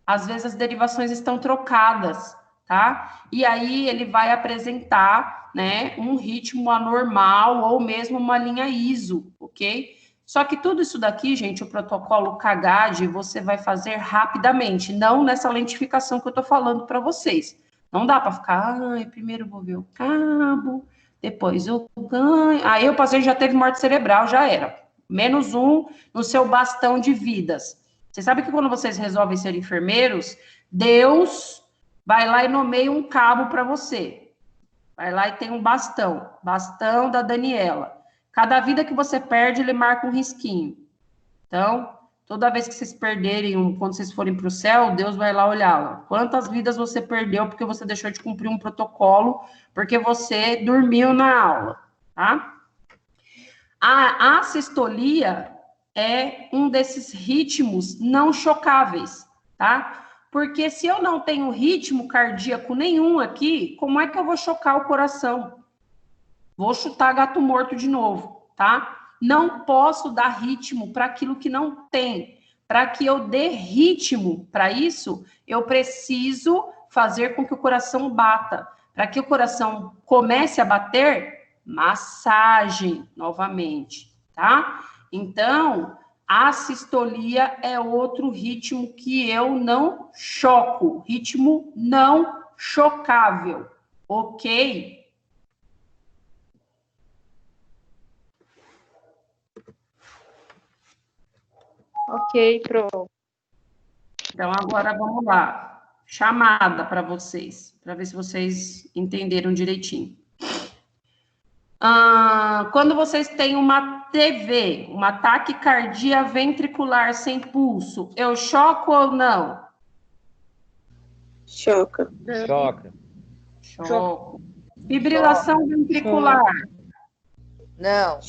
Às vezes as derivações estão trocadas, tá? E aí ele vai apresentar, né, um ritmo anormal ou mesmo uma linha ISO, ok? Só que tudo isso daqui, gente, o protocolo CAGAD, você vai fazer rapidamente, não nessa lentificação que eu tô falando para vocês. Não dá para ficar, primeiro eu vou ver o cabo, depois eu ganho. Aí o paciente já teve morte cerebral, já era. -1 no seu bastão de vidas. Você sabe que quando vocês resolvem ser enfermeiros, Deus vai lá e nomeia um cabo para você. Vai lá e tem um bastão da Daniela. Cada vida que você perde, ele marca um risquinho. Então, toda vez que vocês perderem, quando vocês forem para o céu, Deus vai lá olhar. Quantas vidas você perdeu porque você deixou de cumprir um protocolo, porque você dormiu na aula, tá? A assistolia é um desses ritmos não chocáveis, tá? Porque se eu não tenho ritmo cardíaco nenhum aqui, como é que eu vou chocar o coração? Vou chutar gato morto de novo, tá? Não posso dar ritmo para aquilo que não tem. Para que eu dê ritmo para isso, eu preciso fazer com que o coração bata. Para que o coração comece a bater, massagem novamente, tá? Então, a sistolia é outro ritmo que eu não choco, ritmo não chocável, ok? Ok, pro. Então, agora vamos lá. Chamada para vocês, para ver se vocês entenderam direitinho. Quando vocês têm uma TV, uma taquicardia ventricular sem pulso, eu choco ou não? Choca. Choca. Choco. Fibrilação ventricular. Não.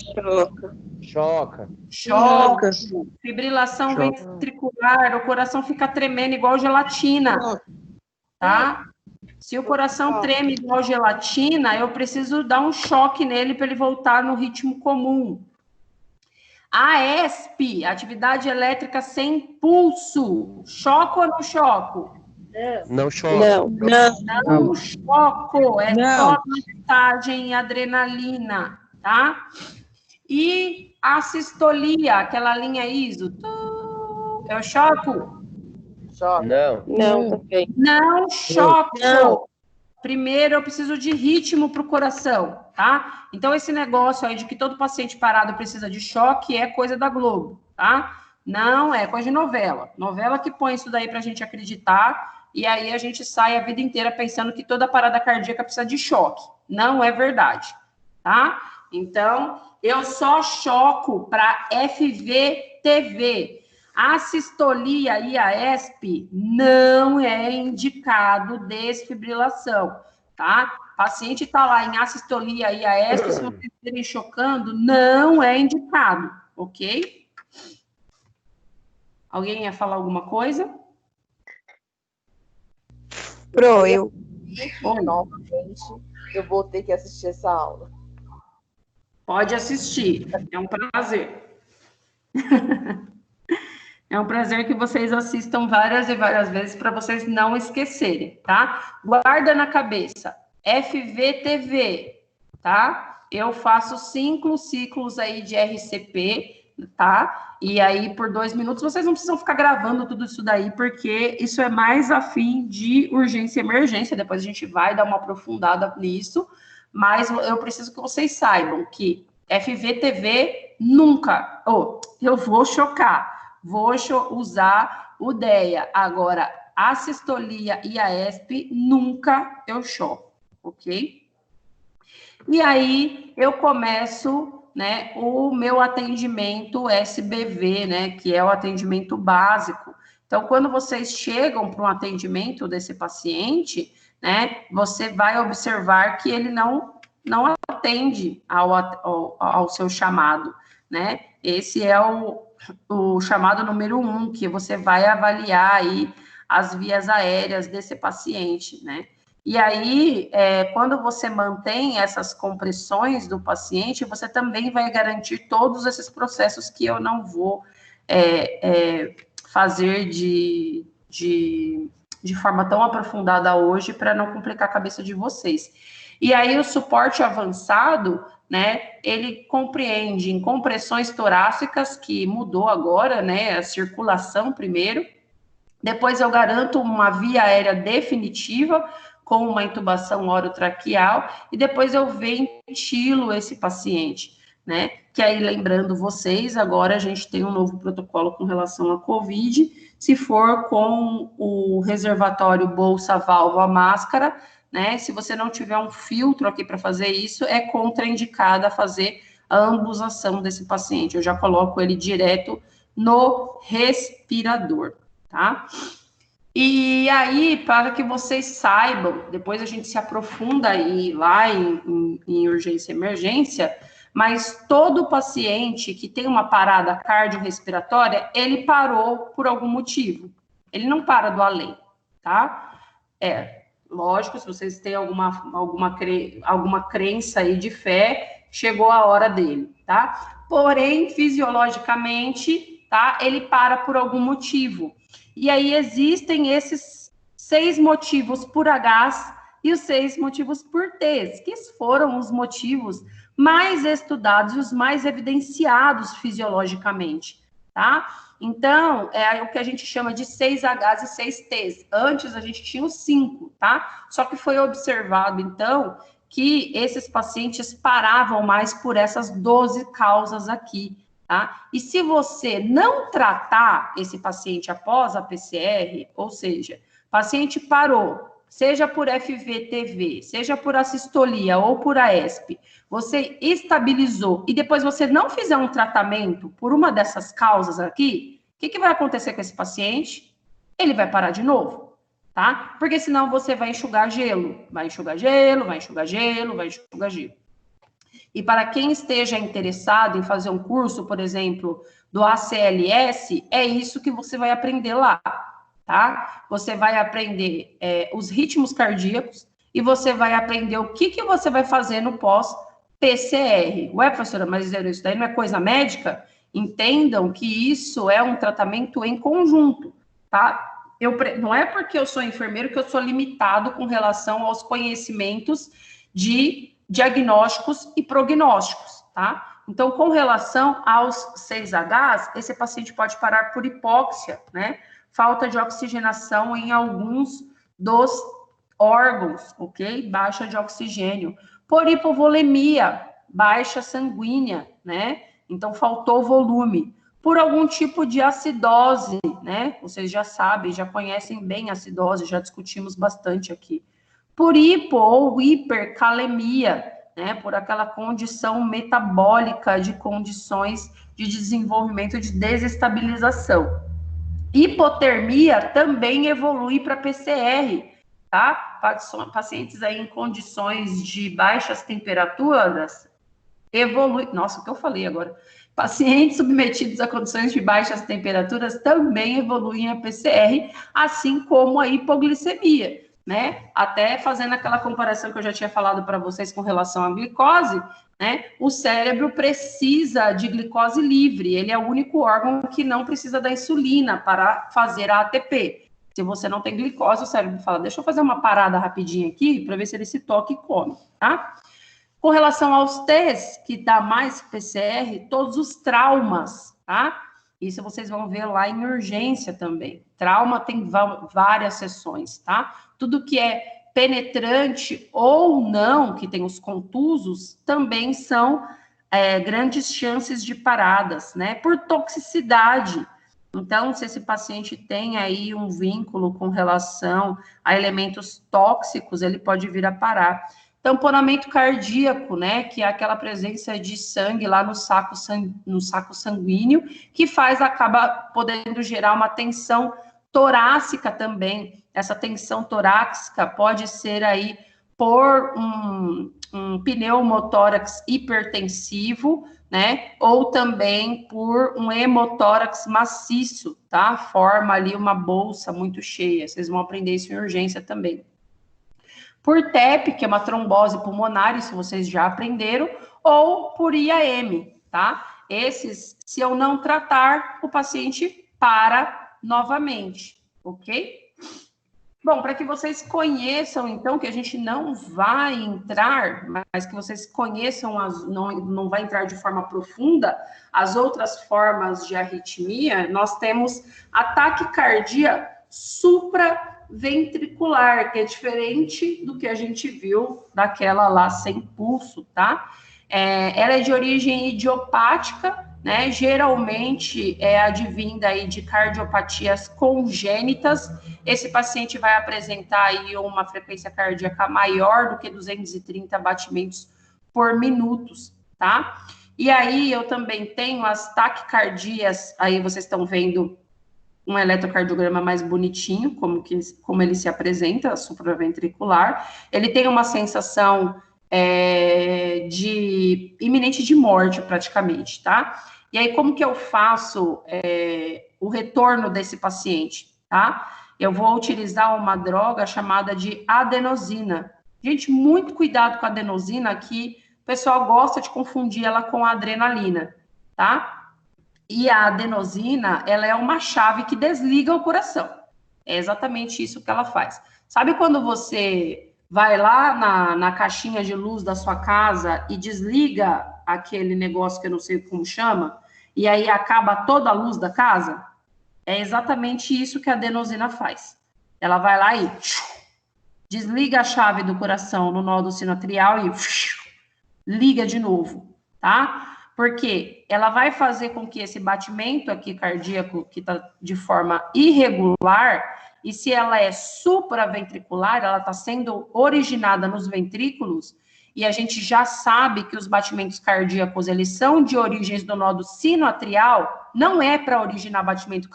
Choca. Choca. Fibrilação ventricular, o coração fica tremendo igual gelatina. Tá? Se o coração treme igual gelatina, eu preciso dar um choque nele para ele voltar no ritmo comum. AESP, atividade elétrica sem pulso. Choco ou não choco? Não choca. Não choco. É só massagem e adrenalina, tá? E a sistolia, aquela linha ISO. Eu choco? Não. Também. Não choco. Não. Primeiro, eu preciso de ritmo para o coração, tá? Então, esse negócio aí de que todo paciente parado precisa de choque é coisa da Globo, tá? Não, é coisa de novela. Novela que põe isso daí para a gente acreditar e aí a gente sai a vida inteira pensando que toda parada cardíaca precisa de choque. Não é verdade, tá? Então, eu só choco para FVTV. A sistolia e a ESP não é indicado desfibrilação, tá? O paciente está lá em assistolia e a ESP, se vocês estiverem chocando, não é indicado, ok? Alguém ia falar alguma coisa? Eu. Novamente, eu vou ter que assistir essa aula. Pode assistir, é um prazer. É um prazer que vocês assistam várias e várias vezes para vocês não esquecerem, tá? Guarda na cabeça, FVTV, tá? Eu faço 5 ciclos aí de RCP, tá? E aí, por 2 minutos, vocês não precisam ficar gravando tudo isso daí, porque isso é mais a fim de urgência e emergência, depois a gente vai dar uma aprofundada nisso, mas eu preciso que vocês saibam que FVTV nunca, eu vou chocar, vou usar o DEA. Agora, a sistolia e a ESP, nunca eu choco, ok? E aí, eu começo, né, o meu atendimento SBV, né, que é o atendimento básico. Então, quando vocês chegam para um atendimento desse paciente, né, você vai observar que ele não atende ao seu chamado, né? Esse é o chamado número 1, que você vai avaliar aí as vias aéreas desse paciente, né? E aí, quando você mantém essas compressões do paciente, você também vai garantir todos esses processos que eu não vou fazer de forma tão aprofundada hoje para não complicar a cabeça de vocês. E aí, o suporte avançado né, ele compreende em compressões torácicas, que mudou agora, né, a circulação primeiro, depois eu garanto uma via aérea definitiva, com uma intubação orotraqueal, e depois eu ventilo esse paciente, né, que aí, lembrando vocês, agora a gente tem um novo protocolo com relação à COVID, se for com o reservatório bolsa, válvula, máscara, né, se você não tiver um filtro aqui para fazer isso, é contraindicada fazer a ambusação desse paciente. Eu já coloco ele direto no respirador, tá? E aí, para que vocês saibam, depois a gente se aprofunda aí lá em urgência e emergência, mas todo paciente que tem uma parada cardiorrespiratória, ele parou por algum motivo. Ele não para do além, tá? Lógico, se vocês têm alguma crença aí de fé, chegou a hora dele, tá? Porém, fisiologicamente, tá? Ele para por algum motivo. E aí existem esses 6 motivos por Hs e os 6 motivos por Ts, que foram os motivos mais estudados e os mais evidenciados fisiologicamente, tá? Então, é o que a gente chama de 6Hs e 6Ts. Antes, a gente tinha os 5, tá? Só que foi observado, então, que esses pacientes paravam mais por essas 12 causas aqui, tá? E se você não tratar esse paciente após a PCR, ou seja, o paciente parou, seja por FVTV, seja por assistolia ou por AESP, você estabilizou e depois você não fizer um tratamento por uma dessas causas aqui, o que vai acontecer com esse paciente? Ele vai parar de novo, tá? Porque senão você vai enxugar gelo, vai enxugar gelo, vai enxugar gelo, vai enxugar gelo. E para quem esteja interessado em fazer um curso, por exemplo, do ACLS, é isso que você vai aprender lá, tá? Você vai aprender os ritmos cardíacos e você vai aprender o que você vai fazer no pós-PCR. Ué, professora, mas isso daí não é coisa médica? Entendam que isso é um tratamento em conjunto, tá? Não é porque eu sou enfermeiro que eu sou limitado com relação aos conhecimentos de diagnósticos e prognósticos, tá? Então, com relação aos 6Hs, esse paciente pode parar por hipóxia, né? Falta de oxigenação em alguns dos órgãos, ok? Baixa de oxigênio. Por hipovolemia, baixa sanguínea, né? Então, faltou volume. Por algum tipo de acidose, né? Vocês já sabem, já conhecem bem a acidose, já discutimos bastante aqui. Por hipo ou hipercalemia, né? Por aquela condição metabólica de condições de desenvolvimento de desestabilização. Hipotermia também evolui para PCR, tá? Pacientes aí em condições de baixas temperaturas evolui. Nossa, o que eu falei agora? Pacientes submetidos a condições de baixas temperaturas também evoluem a PCR, assim como a hipoglicemia, né? Até fazendo aquela comparação que eu já tinha falado para vocês com relação à glicose, né? O cérebro precisa de glicose livre, ele é o único órgão que não precisa da insulina para fazer a ATP. Se você não tem glicose, o cérebro fala, deixa eu fazer uma parada rapidinho aqui para ver se ele se toca e come, tá? Com relação aos T's, que dá mais PCR, todos os traumas, tá? Isso vocês vão ver lá em urgência também. Trauma tem várias sessões, tá? Tudo que é penetrante ou não, que tem os contusos, também são grandes chances de paradas, né? Por toxicidade. Então, se esse paciente tem aí um vínculo com relação a elementos tóxicos, ele pode vir a parar. Tamponamento cardíaco, né, que é aquela presença de sangue lá no saco sanguíneo, que acaba podendo gerar uma tensão torácica também. Essa tensão torácica pode ser aí por um pneumotórax hipertensivo, né, ou também por um hemotórax maciço, tá? Forma ali uma bolsa muito cheia. Vocês vão aprender isso em urgência também. Por TEP, que é uma trombose pulmonar, isso vocês já aprenderam, ou por IAM, tá? Esses, se eu não tratar, o paciente para novamente, ok? Bom, para que vocês conheçam, então, que a gente não vai entrar, mas que vocês conheçam, não vai entrar de forma profunda, as outras formas de arritmia, nós temos a taquicardia supraventricular, que é diferente do que a gente viu daquela lá sem pulso, tá? Ela é de origem idiopática, né? Geralmente é advinda aí de cardiopatias congênitas. Esse paciente vai apresentar aí uma frequência cardíaca maior do que 230 batimentos por minuto, tá? E aí eu também tenho as taquicardias, aí vocês estão vendo um eletrocardiograma mais bonitinho, como ele se apresenta, supraventricular. Ele tem uma sensação iminente de morte, praticamente, tá? E aí, como que eu faço o retorno desse paciente, tá? Eu vou utilizar uma droga chamada de adenosina. Gente, muito cuidado com a adenosina, que o pessoal gosta de confundir ela com a adrenalina, tá? E a adenosina, ela é uma chave que desliga o coração. É exatamente isso que ela faz. Sabe quando você vai lá na caixinha de luz da sua casa e desliga aquele negócio que eu não sei como chama, e aí acaba toda a luz da casa? É exatamente isso que a adenosina faz. Ela vai lá e desliga a chave do coração no nó do sino atrial e liga de novo, tá? Porque ela vai fazer com que esse batimento aqui cardíaco, que está de forma irregular, e se ela é supraventricular, ela está sendo originada nos ventrículos, e a gente já sabe que os batimentos cardíacos, eles são de origens do nó do sino atrial, não é para originar batimento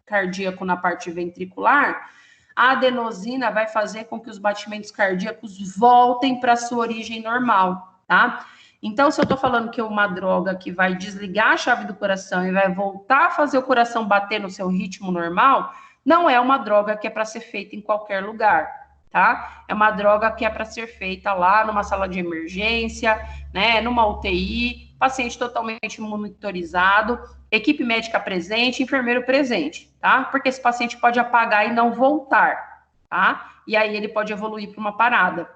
cardíaco na parte ventricular. A adenosina vai fazer com que os batimentos cardíacos voltem para a sua origem normal, tá? Então, se eu estou falando que é uma droga que vai desligar a chave do coração e vai voltar a fazer o coração bater no seu ritmo normal, não é uma droga que é para ser feita em qualquer lugar, tá? É uma droga que é para ser feita lá numa sala de emergência, né, numa UTI, paciente totalmente monitorizado, equipe médica presente, enfermeiro presente, tá? Porque esse paciente pode apagar e não voltar, tá? E aí ele pode evoluir para uma parada.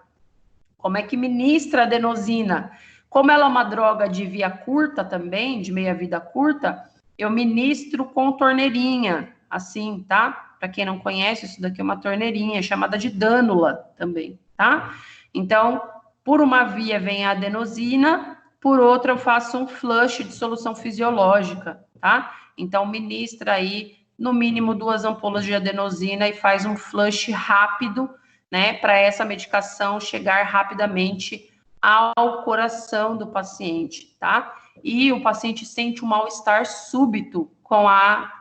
Como é que ministra a adenosina? Como ela é uma droga de via curta também, de meia-vida curta, eu ministro com torneirinha, assim, tá? Para quem não conhece, isso daqui é uma torneirinha, chamada de dânula também, tá? Então, por uma via vem a adenosina, por outra eu faço um flush de solução fisiológica, tá? Então, ministra aí, no mínimo, 2 ampolas de adenosina e faz um flush rápido, né? Para essa medicação chegar rapidamente ao coração do paciente, tá? E o paciente sente um mal-estar súbito com a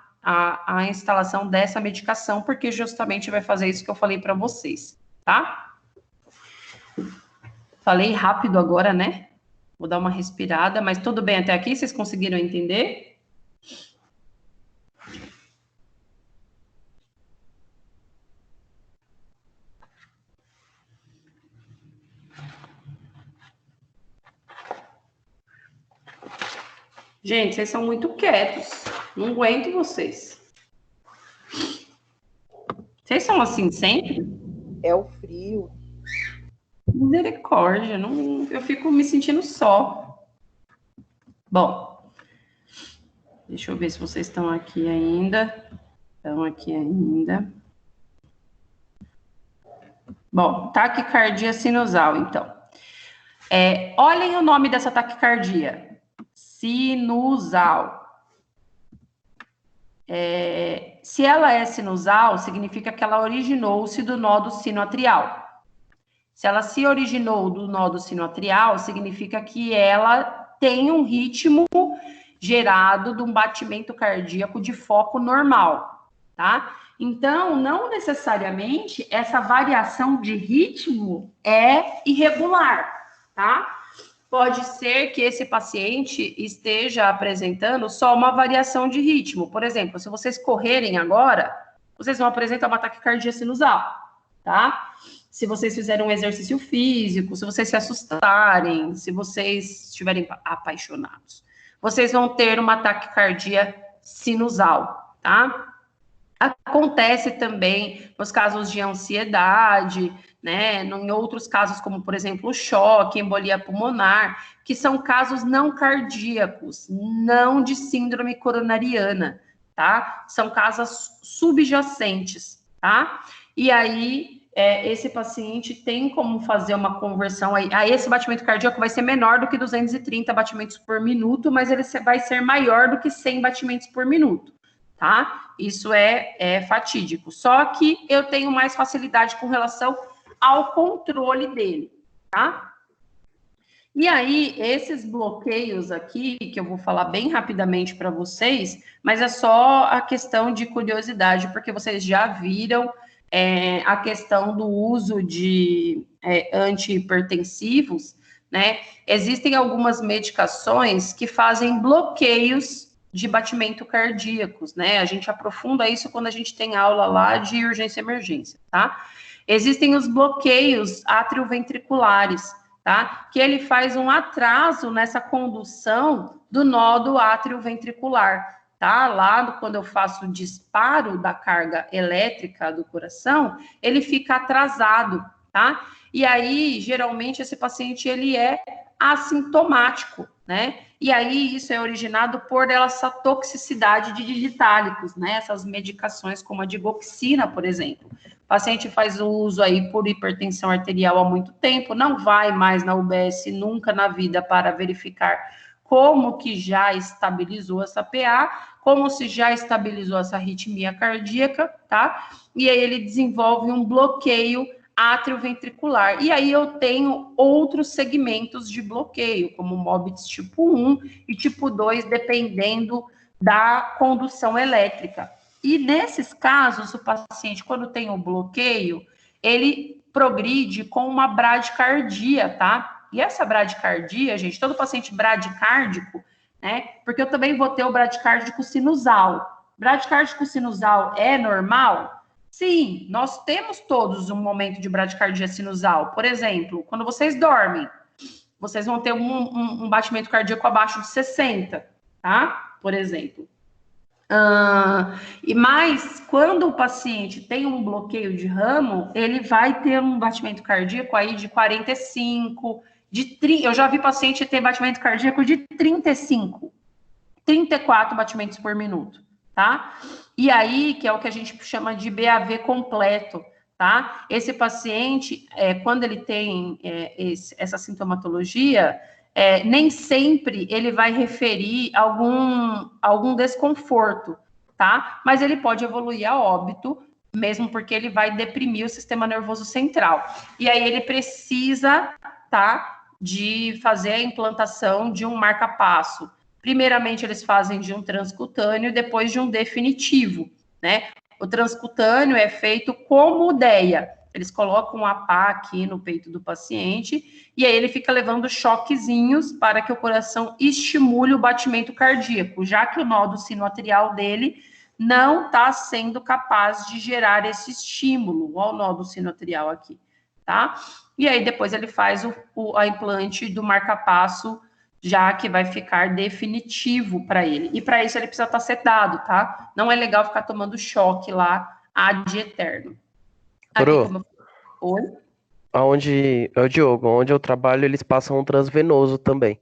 instalação dessa medicação, porque justamente vai fazer isso que eu falei para vocês, tá? Falei rápido agora, né? Vou dar uma respirada, mas tudo bem até aqui? Vocês conseguiram entender? Gente, vocês são muito quietos. Não aguento vocês. Vocês são assim sempre? É o frio. Misericórdia, eu fico me sentindo só. Bom, deixa eu ver se vocês estão aqui ainda. Estão aqui ainda. Bom, taquicardia sinusal, então. Olhem o nome dessa taquicardia. Sinusal. Se ela é sinusal, significa que ela originou-se do nó do sino atrial. Se ela se originou do nó do sino atrial, significa que ela tem um ritmo gerado de um batimento cardíaco de foco normal, tá? Então, não necessariamente essa variação de ritmo é irregular, tá? Pode ser que esse paciente esteja apresentando só uma variação de ritmo. Por exemplo, se vocês correrem agora, vocês vão apresentar uma taquicardia sinusal, tá? Se vocês fizerem um exercício físico, se vocês se assustarem, se vocês estiverem apaixonados, vocês vão ter uma taquicardia sinusal, tá? Acontece também nos casos de ansiedade, né? Em outros casos, como, por exemplo, o choque, embolia pulmonar, que são casos não cardíacos, não de síndrome coronariana, tá? São casos subjacentes, tá? E aí, esse paciente tem como fazer uma conversão, aí esse batimento cardíaco vai ser menor do que 230 batimentos por minuto, mas ele vai ser maior do que 100 batimentos por minuto, tá? Isso é fatídico. Só que eu tenho mais facilidade com relação ao controle dele, tá? E aí, esses bloqueios aqui, que eu vou falar bem rapidamente para vocês, mas é só a questão de curiosidade, porque vocês já viram a questão do uso de antihipertensivos, né? Existem algumas medicações que fazem bloqueios de batimento cardíacos, né? A gente aprofunda isso quando a gente tem aula lá de urgência e emergência, tá? Existem os bloqueios atrioventriculares, tá? Que ele faz um atraso nessa condução do nódo atrioventricular, tá? Lá, quando eu faço o disparo da carga elétrica do coração, ele fica atrasado, tá? E aí, geralmente, esse paciente, ele é assintomático, né? E aí, isso é originado por essa toxicidade de digitálicos, né? Essas medicações como a digoxina, por exemplo. O paciente faz o uso aí por hipertensão arterial há muito tempo, não vai mais na UBS nunca na vida para verificar como que já estabilizou essa PA, como se já estabilizou essa arritmia cardíaca, tá? E aí ele desenvolve um bloqueio atrioventricular. E aí eu tenho outros segmentos de bloqueio, como MOBITS tipo 1 e tipo 2, dependendo da condução elétrica. E nesses casos, o paciente, quando tem o bloqueio, ele progride com uma bradicardia, tá? E essa bradicardia, gente, todo paciente bradicárdico, né? Porque eu também vou ter o bradicárdico sinusal. Bradicárdico sinusal é normal? Sim, nós temos todos um momento de bradicardia sinusal. Por exemplo, quando vocês dormem, vocês vão ter um batimento cardíaco abaixo de 60, tá? Por exemplo. Mas quando o paciente tem um bloqueio de ramo, ele vai ter um batimento cardíaco aí de 45, eu já vi paciente ter batimento cardíaco de 35, 34 batimentos por minuto, tá? E aí, que é o que a gente chama de BAV completo, tá? Esse paciente, quando ele tem essa sintomatologia, nem sempre ele vai referir algum desconforto, tá? Mas ele pode evoluir a óbito, mesmo porque ele vai deprimir o sistema nervoso central. E aí ele precisa, tá, de fazer a implantação de um marca-passo. Primeiramente, eles fazem de um transcutâneo e depois de um definitivo, né? O transcutâneo é feito como DEA. Eles colocam a pá aqui no peito do paciente e aí ele fica levando choquezinhos para que o coração estimule o batimento cardíaco, já que o nódo sinoatrial dele não está sendo capaz de gerar esse estímulo. Olha o nódo sinoatrial aqui, tá? E aí depois ele faz a implante do marca-passo, já que vai ficar definitivo para ele. E para isso ele precisa estar sedado, tá? Não é legal ficar tomando choque lá ad eterno. Pro, Oi? é o Diogo, onde eu trabalho, eles passam um transvenoso também.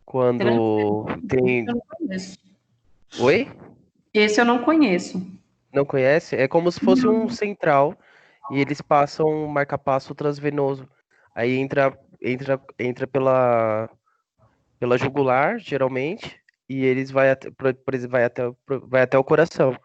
Quando tem... Eu não conheço. Oi? Esse eu não conheço. Não conhece? É como se fosse um central e eles passam um marca-passo transvenoso. Aí entra pela jugular, geralmente, e eles vai até o coração.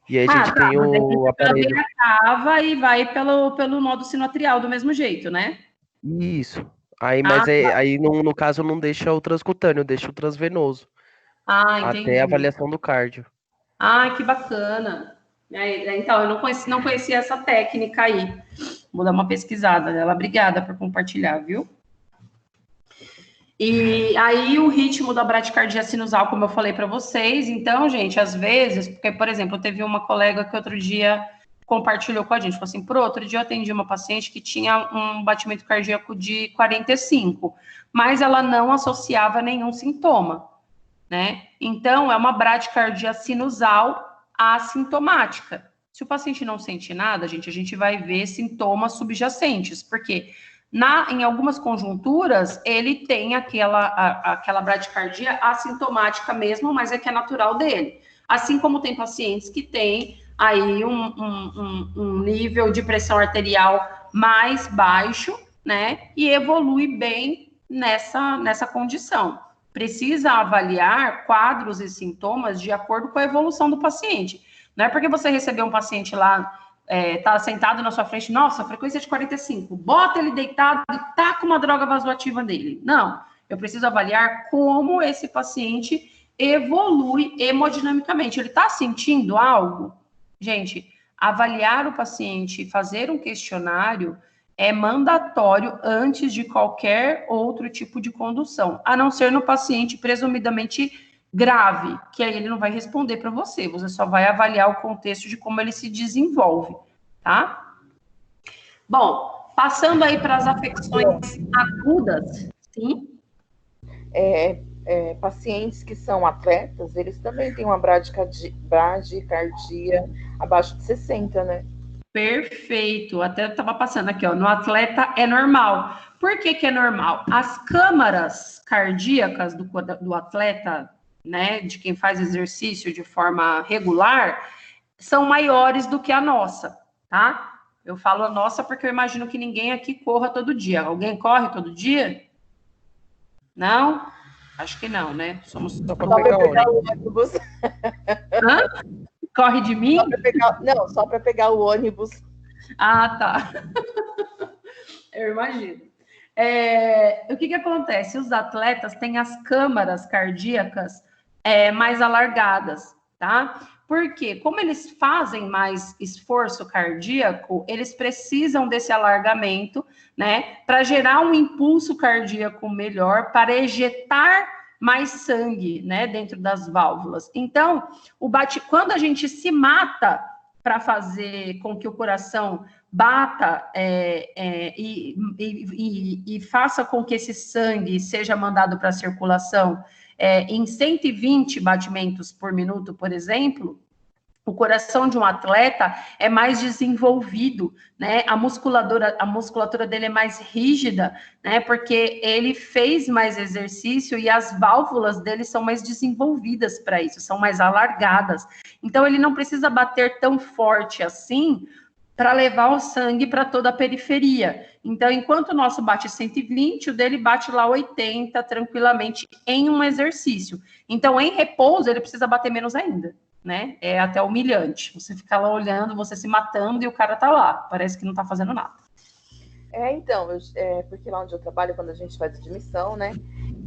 E aí a gente tem o aparelho. Cava e vai pelo nódo sinoatrial do mesmo jeito, né? Isso. Aí, mas aí no caso não deixa o transcutâneo, deixa o transvenoso. Entendi. Até a avaliação do cardio. Que bacana. Então, eu não conhecia essa técnica aí. Vou dar uma pesquisada nela. Obrigada por compartilhar, viu? E aí o ritmo da bradicardia sinusal, como eu falei para vocês, então, gente, às vezes, porque, por exemplo, teve uma colega que outro dia compartilhou com a gente, falou assim, outro dia eu atendi uma paciente que tinha um batimento cardíaco de 45, mas ela não associava nenhum sintoma, né? Então, é uma bradicardia sinusal assintomática. Se o paciente não sente nada, gente, a gente vai ver sintomas subjacentes, porque em algumas conjunturas ele tem aquela bradicardia assintomática mesmo, mas é que é natural dele. Assim como tem pacientes que têm aí um nível de pressão arterial mais baixo, né, e evolui bem nessa condição. Precisa avaliar quadros e sintomas de acordo com a evolução do paciente. Não é porque você recebeu um paciente lá, tá sentado na sua frente, nossa, frequência de 45, bota ele deitado e taca uma droga vasoativa nele. Não, eu preciso avaliar como esse paciente evolui hemodinamicamente. Ele está sentindo algo? Gente, avaliar o paciente e fazer um questionário é mandatório antes de qualquer outro tipo de condução, a não ser no paciente presumidamente grave, que aí ele não vai responder para você, você só vai avaliar o contexto de como ele se desenvolve, tá? Bom, passando aí para as afecções agudas, sim? Pacientes que são atletas, eles também têm uma bradicardia abaixo de 60, né? Perfeito, até estava passando aqui, ó, no atleta é normal. Por que é normal? As câmaras cardíacas do atleta, né, de quem faz exercício de forma regular, são maiores do que a nossa, tá? Eu falo a nossa porque eu imagino que ninguém aqui corra todo dia. Alguém corre todo dia? Não? Acho que não, né? Somos Só para pegar o ônibus. Hã? Corre de mim? Só para pegar o ônibus. Ah, tá. Eu imagino. O que acontece? Os atletas têm as câmaras cardíacas mais alargadas, tá? Porque, como eles fazem mais esforço cardíaco, eles precisam desse alargamento, né? Para gerar um impulso cardíaco melhor, para ejetar mais sangue, né, dentro das válvulas. Então, quando a gente se mata para fazer com que o coração bata e faça com que esse sangue seja mandado para a circulação em 120 batimentos por minuto, por exemplo, o coração de um atleta é mais desenvolvido, né? A musculatura dele é mais rígida, né? Porque ele fez mais exercício e as válvulas dele são mais desenvolvidas para isso, são mais alargadas. Então, ele não precisa bater tão forte assim para levar o sangue para toda a periferia. Então, enquanto o nosso bate 120, o dele bate lá 80 tranquilamente em um exercício. Então, em repouso, ele precisa bater menos ainda, né? É até humilhante. Você fica lá olhando, você se matando e o cara tá lá. Parece que não tá fazendo nada. Então, porque lá onde eu trabalho, quando a gente faz admissão, né?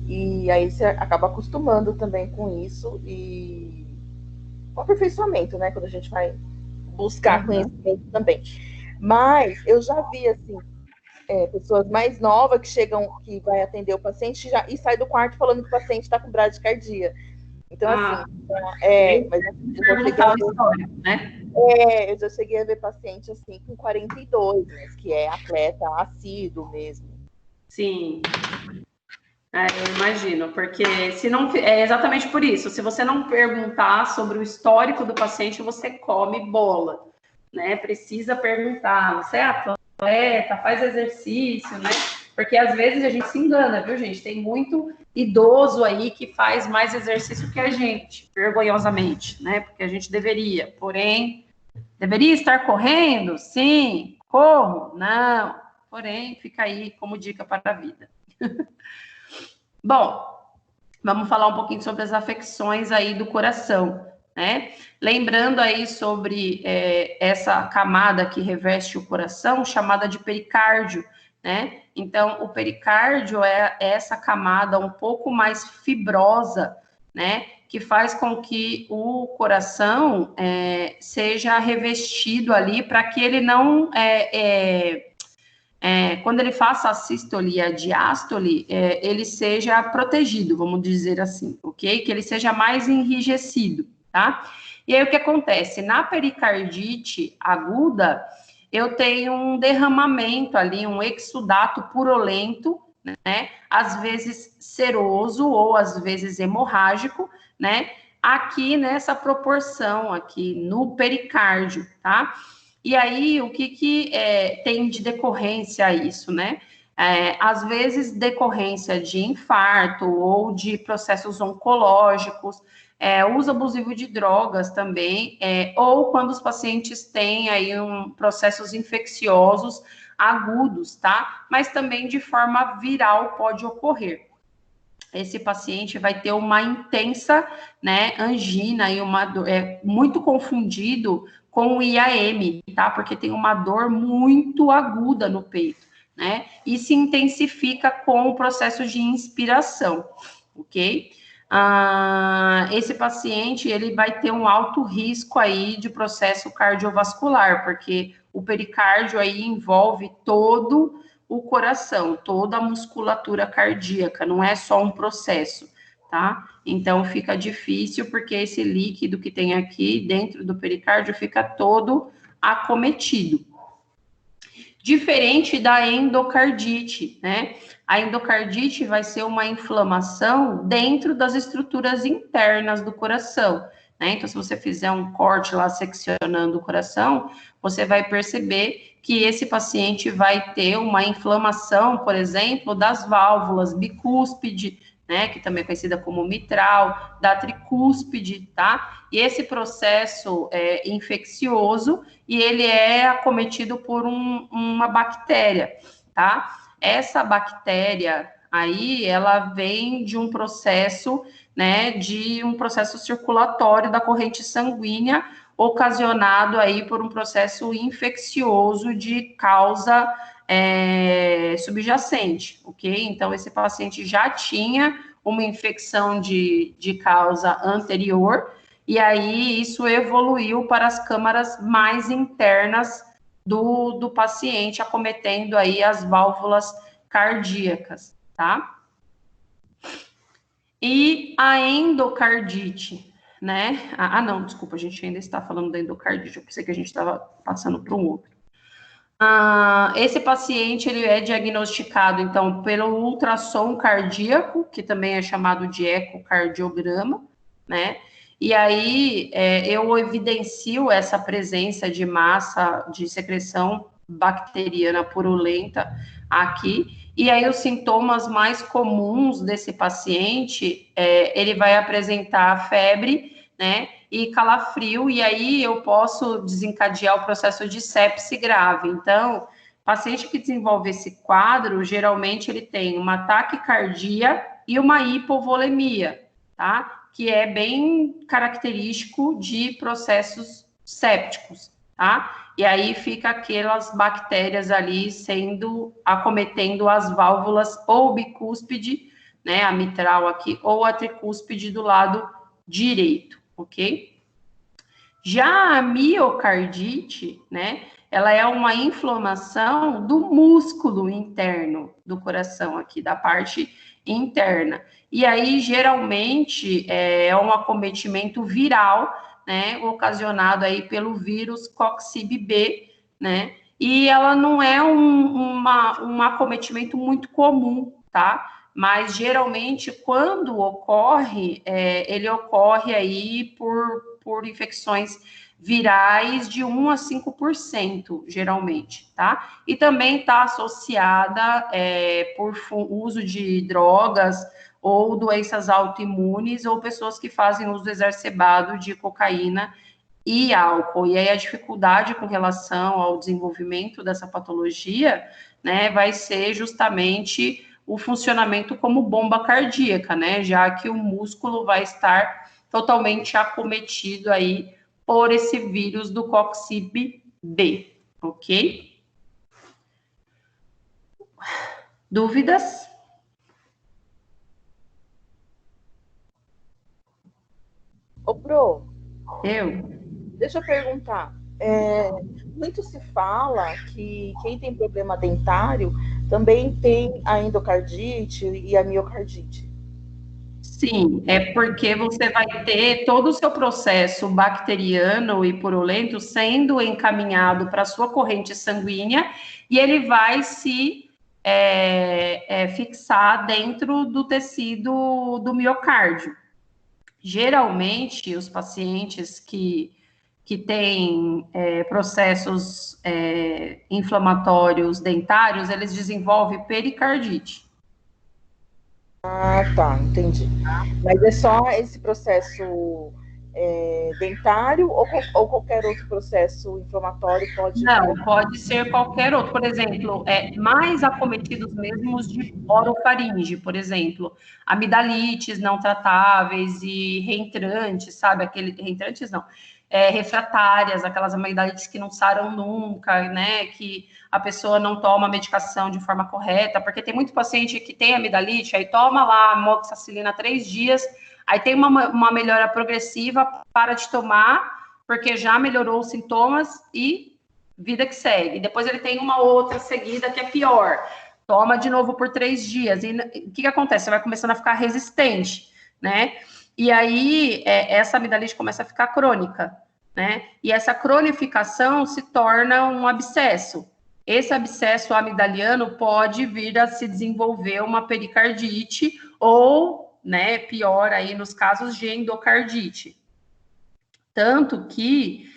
E aí você acaba acostumando também com isso e o aperfeiçoamento, né? Quando a gente vai buscar conhecimento também. Mas eu já vi, assim, pessoas mais novas que chegam, que vai atender o paciente e sai do quarto falando que o paciente está com bradicardia. Então, assim, mas eu já cheguei a ver paciente, assim, com 42, né, que é atleta assíduo mesmo. Sim. Eu imagino, porque se não é exatamente por isso. Se você não perguntar sobre o histórico do paciente, você come bola, né? Precisa perguntar, você é atleta, faz exercício, né? Porque às vezes a gente se engana, viu, gente? Tem muito idoso aí que faz mais exercício que a gente, vergonhosamente, né? Porque a gente deveria, porém, deveria estar correndo? Sim. Corro? Não. Porém, fica aí como dica para a vida. Bom, vamos falar um pouquinho sobre as afecções aí do coração, né? Lembrando aí sobre essa camada que reveste o coração, chamada de pericárdio, né? Então, o pericárdio é essa camada um pouco mais fibrosa, né? Que faz com que o coração seja revestido ali para que ele não... quando ele faça a sístole e a diástole, ele seja protegido, vamos dizer assim, ok? Que ele seja mais enrijecido, tá? E aí, o que acontece? Na pericardite aguda, eu tenho um derramamento ali, um exudato purulento, né? Às vezes seroso ou às vezes hemorrágico, né? aqui nessa proporção, aqui no pericárdio, tá? E aí, o que tem de decorrência a isso, né? Às vezes, decorrência de infarto ou de processos oncológicos, uso abusivo de drogas também, ou quando os pacientes têm aí processos infecciosos agudos, tá? Mas também de forma viral pode ocorrer. Esse paciente vai ter uma intensa, né, angina e uma dor, muito confundido com o IAM, tá? Porque tem uma dor muito aguda no peito, né? E se intensifica com o processo de inspiração, ok? Esse paciente, ele vai ter um alto risco aí de processo cardiovascular, porque o pericárdio aí envolve todo o coração, toda a musculatura cardíaca, não é só um processo, tá? Então, fica difícil, porque esse líquido que tem aqui dentro do pericárdio fica todo acometido. Diferente da endocardite, né? A endocardite vai ser uma inflamação dentro das estruturas internas do coração, né? Então, se você fizer um corte lá seccionando o coração, você vai perceber que esse paciente vai ter uma inflamação, por exemplo, das válvulas bicúspide, né, que também é conhecida como mitral, da tricúspide, tá? E esse processo é infeccioso e ele é acometido por uma bactéria, tá? Essa bactéria aí, ela vem de um processo, né, de um processo circulatório da corrente sanguínea, ocasionado aí por um processo infeccioso de causa subjacente, ok? Então, esse paciente já tinha uma infecção de causa anterior, e aí isso evoluiu para as câmaras mais internas do paciente, acometendo aí as válvulas cardíacas, tá? E a endocardite, né? Não, desculpa, a gente ainda está falando da endocardite, eu pensei que a gente estava passando para um outro. Esse paciente, ele é diagnosticado, então, pelo ultrassom cardíaco, que também é chamado de ecocardiograma, né? E aí, eu evidencio essa presença de massa de secreção bacteriana purulenta aqui, e aí os sintomas mais comuns desse paciente, ele vai apresentar febre, né, e calafrio, e aí eu posso desencadear o processo de sepse grave. Então, paciente que desenvolve esse quadro, geralmente ele tem uma taquicardia e uma hipovolemia, tá? Que é bem característico de processos sépticos, tá? E aí fica aquelas bactérias ali acometendo as válvulas ou bicúspide, né, a mitral aqui, ou a tricúspide do lado direito, ok? Já a miocardite, né, ela é uma inflamação do músculo interno do coração aqui, da parte interna. E aí, geralmente, é um acometimento viral, né, ocasionado aí pelo vírus Coxib-B, né, e ela não é um acometimento muito comum, tá? Mas, geralmente, quando ocorre, ele ocorre aí por infecções virais de 1 a 5%, geralmente, tá? E também está associada por uso de drogas ou doenças autoimunes ou pessoas que fazem uso exacerbado de cocaína e álcool. E aí a dificuldade com relação ao desenvolvimento dessa patologia, né, vai ser justamente o funcionamento como bomba cardíaca, né, já que o músculo vai estar totalmente acometido aí por esse vírus do Coxib-B, ok? Dúvidas? Ô, Pro, deixa eu perguntar. Muito se fala que quem tem problema dentário também tem a endocardite e a miocardite. Sim, é porque você vai ter todo o seu processo bacteriano e purulento sendo encaminhado para a sua corrente sanguínea e ele vai se fixar dentro do tecido do miocárdio. geralmente, os pacientes que têm processos inflamatórios dentários, eles desenvolvem pericardite. Ah, tá, entendi. Mas é só esse processo dentário ou qualquer outro processo inflamatório pode... Não, pode ser qualquer outro. Por exemplo, mais acometidos mesmos de orofaringe, por exemplo, amidalites não tratáveis e reentrantes, sabe? Reentrantes não, refratárias, aquelas amidalites que não saram nunca, né? Que a pessoa não toma a medicação de forma correta, porque tem muito paciente que tem amidalite, aí toma lá amoxicilina 3 dias, aí tem uma melhora progressiva, para de tomar, porque já melhorou os sintomas e vida que segue. Depois ele tem uma outra seguida que é pior. Toma de novo por 3 dias. E o que acontece? Você vai começando a ficar resistente, né? E aí, essa amidalite começa a ficar crônica, né? E essa cronificação se torna um abscesso. Esse abscesso amidaliano pode vir a se desenvolver uma pericardite ou, né, pior aí nos casos de endocardite. Tanto que,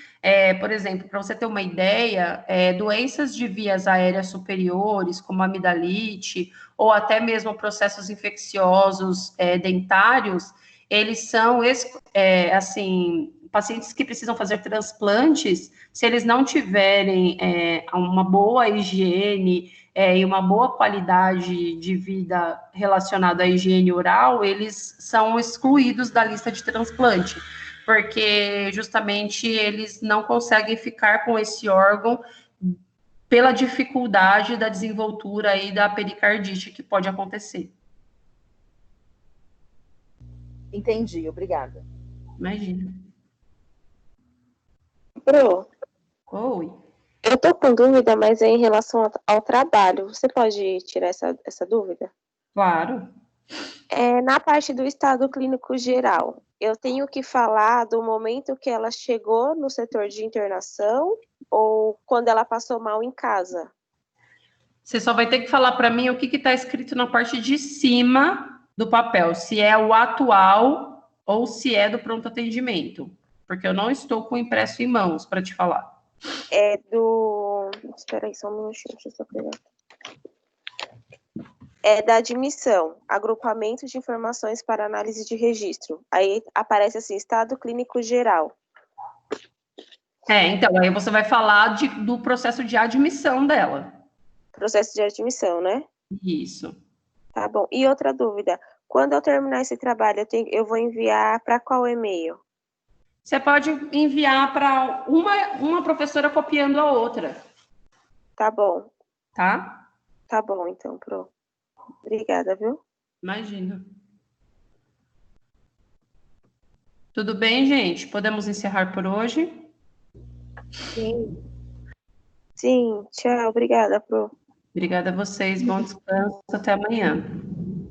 por exemplo, para você ter uma ideia, doenças de vias aéreas superiores, como amidalite, ou até mesmo processos infecciosos dentários, eles são, assim, pacientes que precisam fazer transplantes, se eles não tiverem uma boa higiene e uma boa qualidade de vida relacionada à higiene oral, eles são excluídos da lista de transplante, porque justamente eles não conseguem ficar com esse órgão pela dificuldade da desenvoltura aí da pericardite que pode acontecer. Entendi, obrigada. Imagina. Pro, Oi. eu tô com dúvida, mas é em relação ao trabalho. Você pode tirar essa dúvida? Claro. Na parte do estado clínico geral, eu tenho que falar do momento que ela chegou no setor de internação ou quando ela passou mal em casa? Você só vai ter que falar para mim o que está escrito na parte de cima do papel, se é o atual ou se é do pronto atendimento, porque eu não estou com o impresso em mãos para te falar. Espera aí, só um minutinho, deixa eu só pegar. É da admissão, agrupamento de informações para análise de registro. Aí aparece assim, estado clínico geral. Então, aí você vai falar do processo de admissão dela. Processo de admissão, né? Isso. Tá bom. E outra dúvida, quando eu terminar esse trabalho, eu vou enviar para qual e-mail? Você pode enviar para uma professora copiando a outra. Tá bom. Tá? Tá bom, então, Pro. Obrigada, viu? Imagina. Tudo bem, gente? Podemos encerrar por hoje? Sim. Sim, tchau. Obrigada, Pro. Obrigada a vocês. Bom descanso. Até amanhã.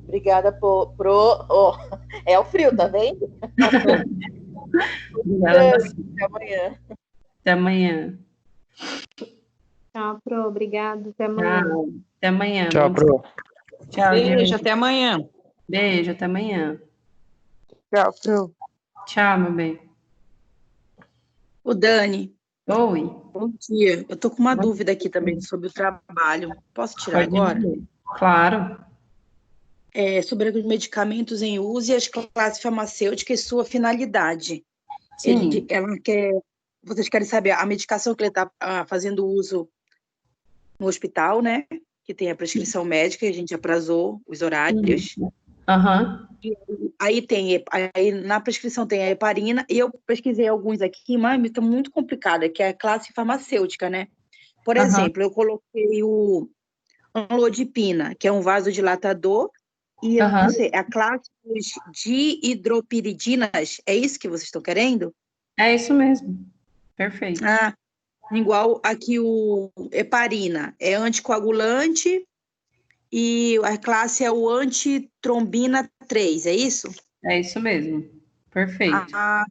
Obrigada, Pro. É o frio, tá vendo? Obrigada. Até amanhã. Até amanhã. Tchau, Pro. Obrigado. Até amanhã. Tchau. Até amanhã. Tchau, Pro. Tchau, Beijo, gente. até amanhã. Beijo, até amanhã. Tchau, Pro. Tchau, meu bem. O Dani, Oi. bom dia. Eu tô com uma dúvida aqui também sobre o trabalho. Posso tirar Pode agora? dizer. Claro. Sobre os medicamentos em uso e as classes farmacêuticas e sua finalidade. Sim. Vocês querem saber a medicação que ele está fazendo uso no hospital, né? Que tem a prescrição médica, a gente aprazou os horários. Aham. Aí na prescrição tem a heparina, e eu pesquisei alguns aqui, mas está muito complicada, que é a classe farmacêutica, né? Por exemplo, eu coloquei o amlodipina, que é um vasodilatador, e eu não sei, a classe de hidropiridinas, é isso que vocês estão querendo? É isso mesmo. Perfeito. Igual aqui o heparina, é anticoagulante, e a classe é o antitrombina 3, é isso? É isso mesmo. Perfeito. Tá.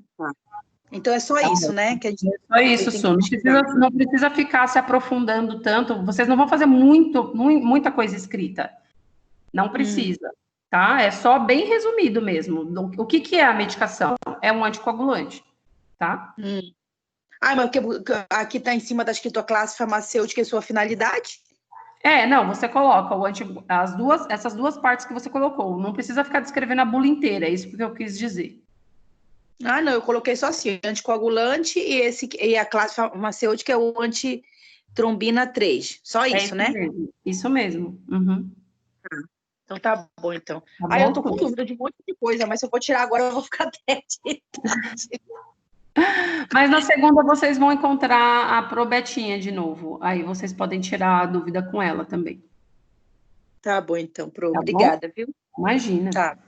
Então é só isso, né? Que Só isso, Su. Não precisa ficar se aprofundando tanto. Vocês não vão fazer muita coisa escrita. Não precisa. tá? É só bem resumido mesmo. O que é a medicação? É um anticoagulante, tá? Ah, mas aqui tá em cima da escrito a classe farmacêutica e sua finalidade? Não, você coloca essas duas partes que você colocou. Não precisa ficar descrevendo a bula inteira, é isso que eu quis dizer. Ah, não, eu coloquei só assim, anticoagulante e a classe farmacêutica é o antitrombina 3. Só isso, né? Mesmo, isso mesmo. Uhum. Então tá bom, então. Tá Eu bom, tô com dúvida de um monte de coisa, mas se eu for tirar agora, eu vou ficar até de tarde. Mas na segunda vocês vão encontrar a Probetinha de novo. Aí vocês podem tirar a dúvida com ela também. Tá bom, então, Pro. Tá bom? Obrigada, viu? Imagina. Tá.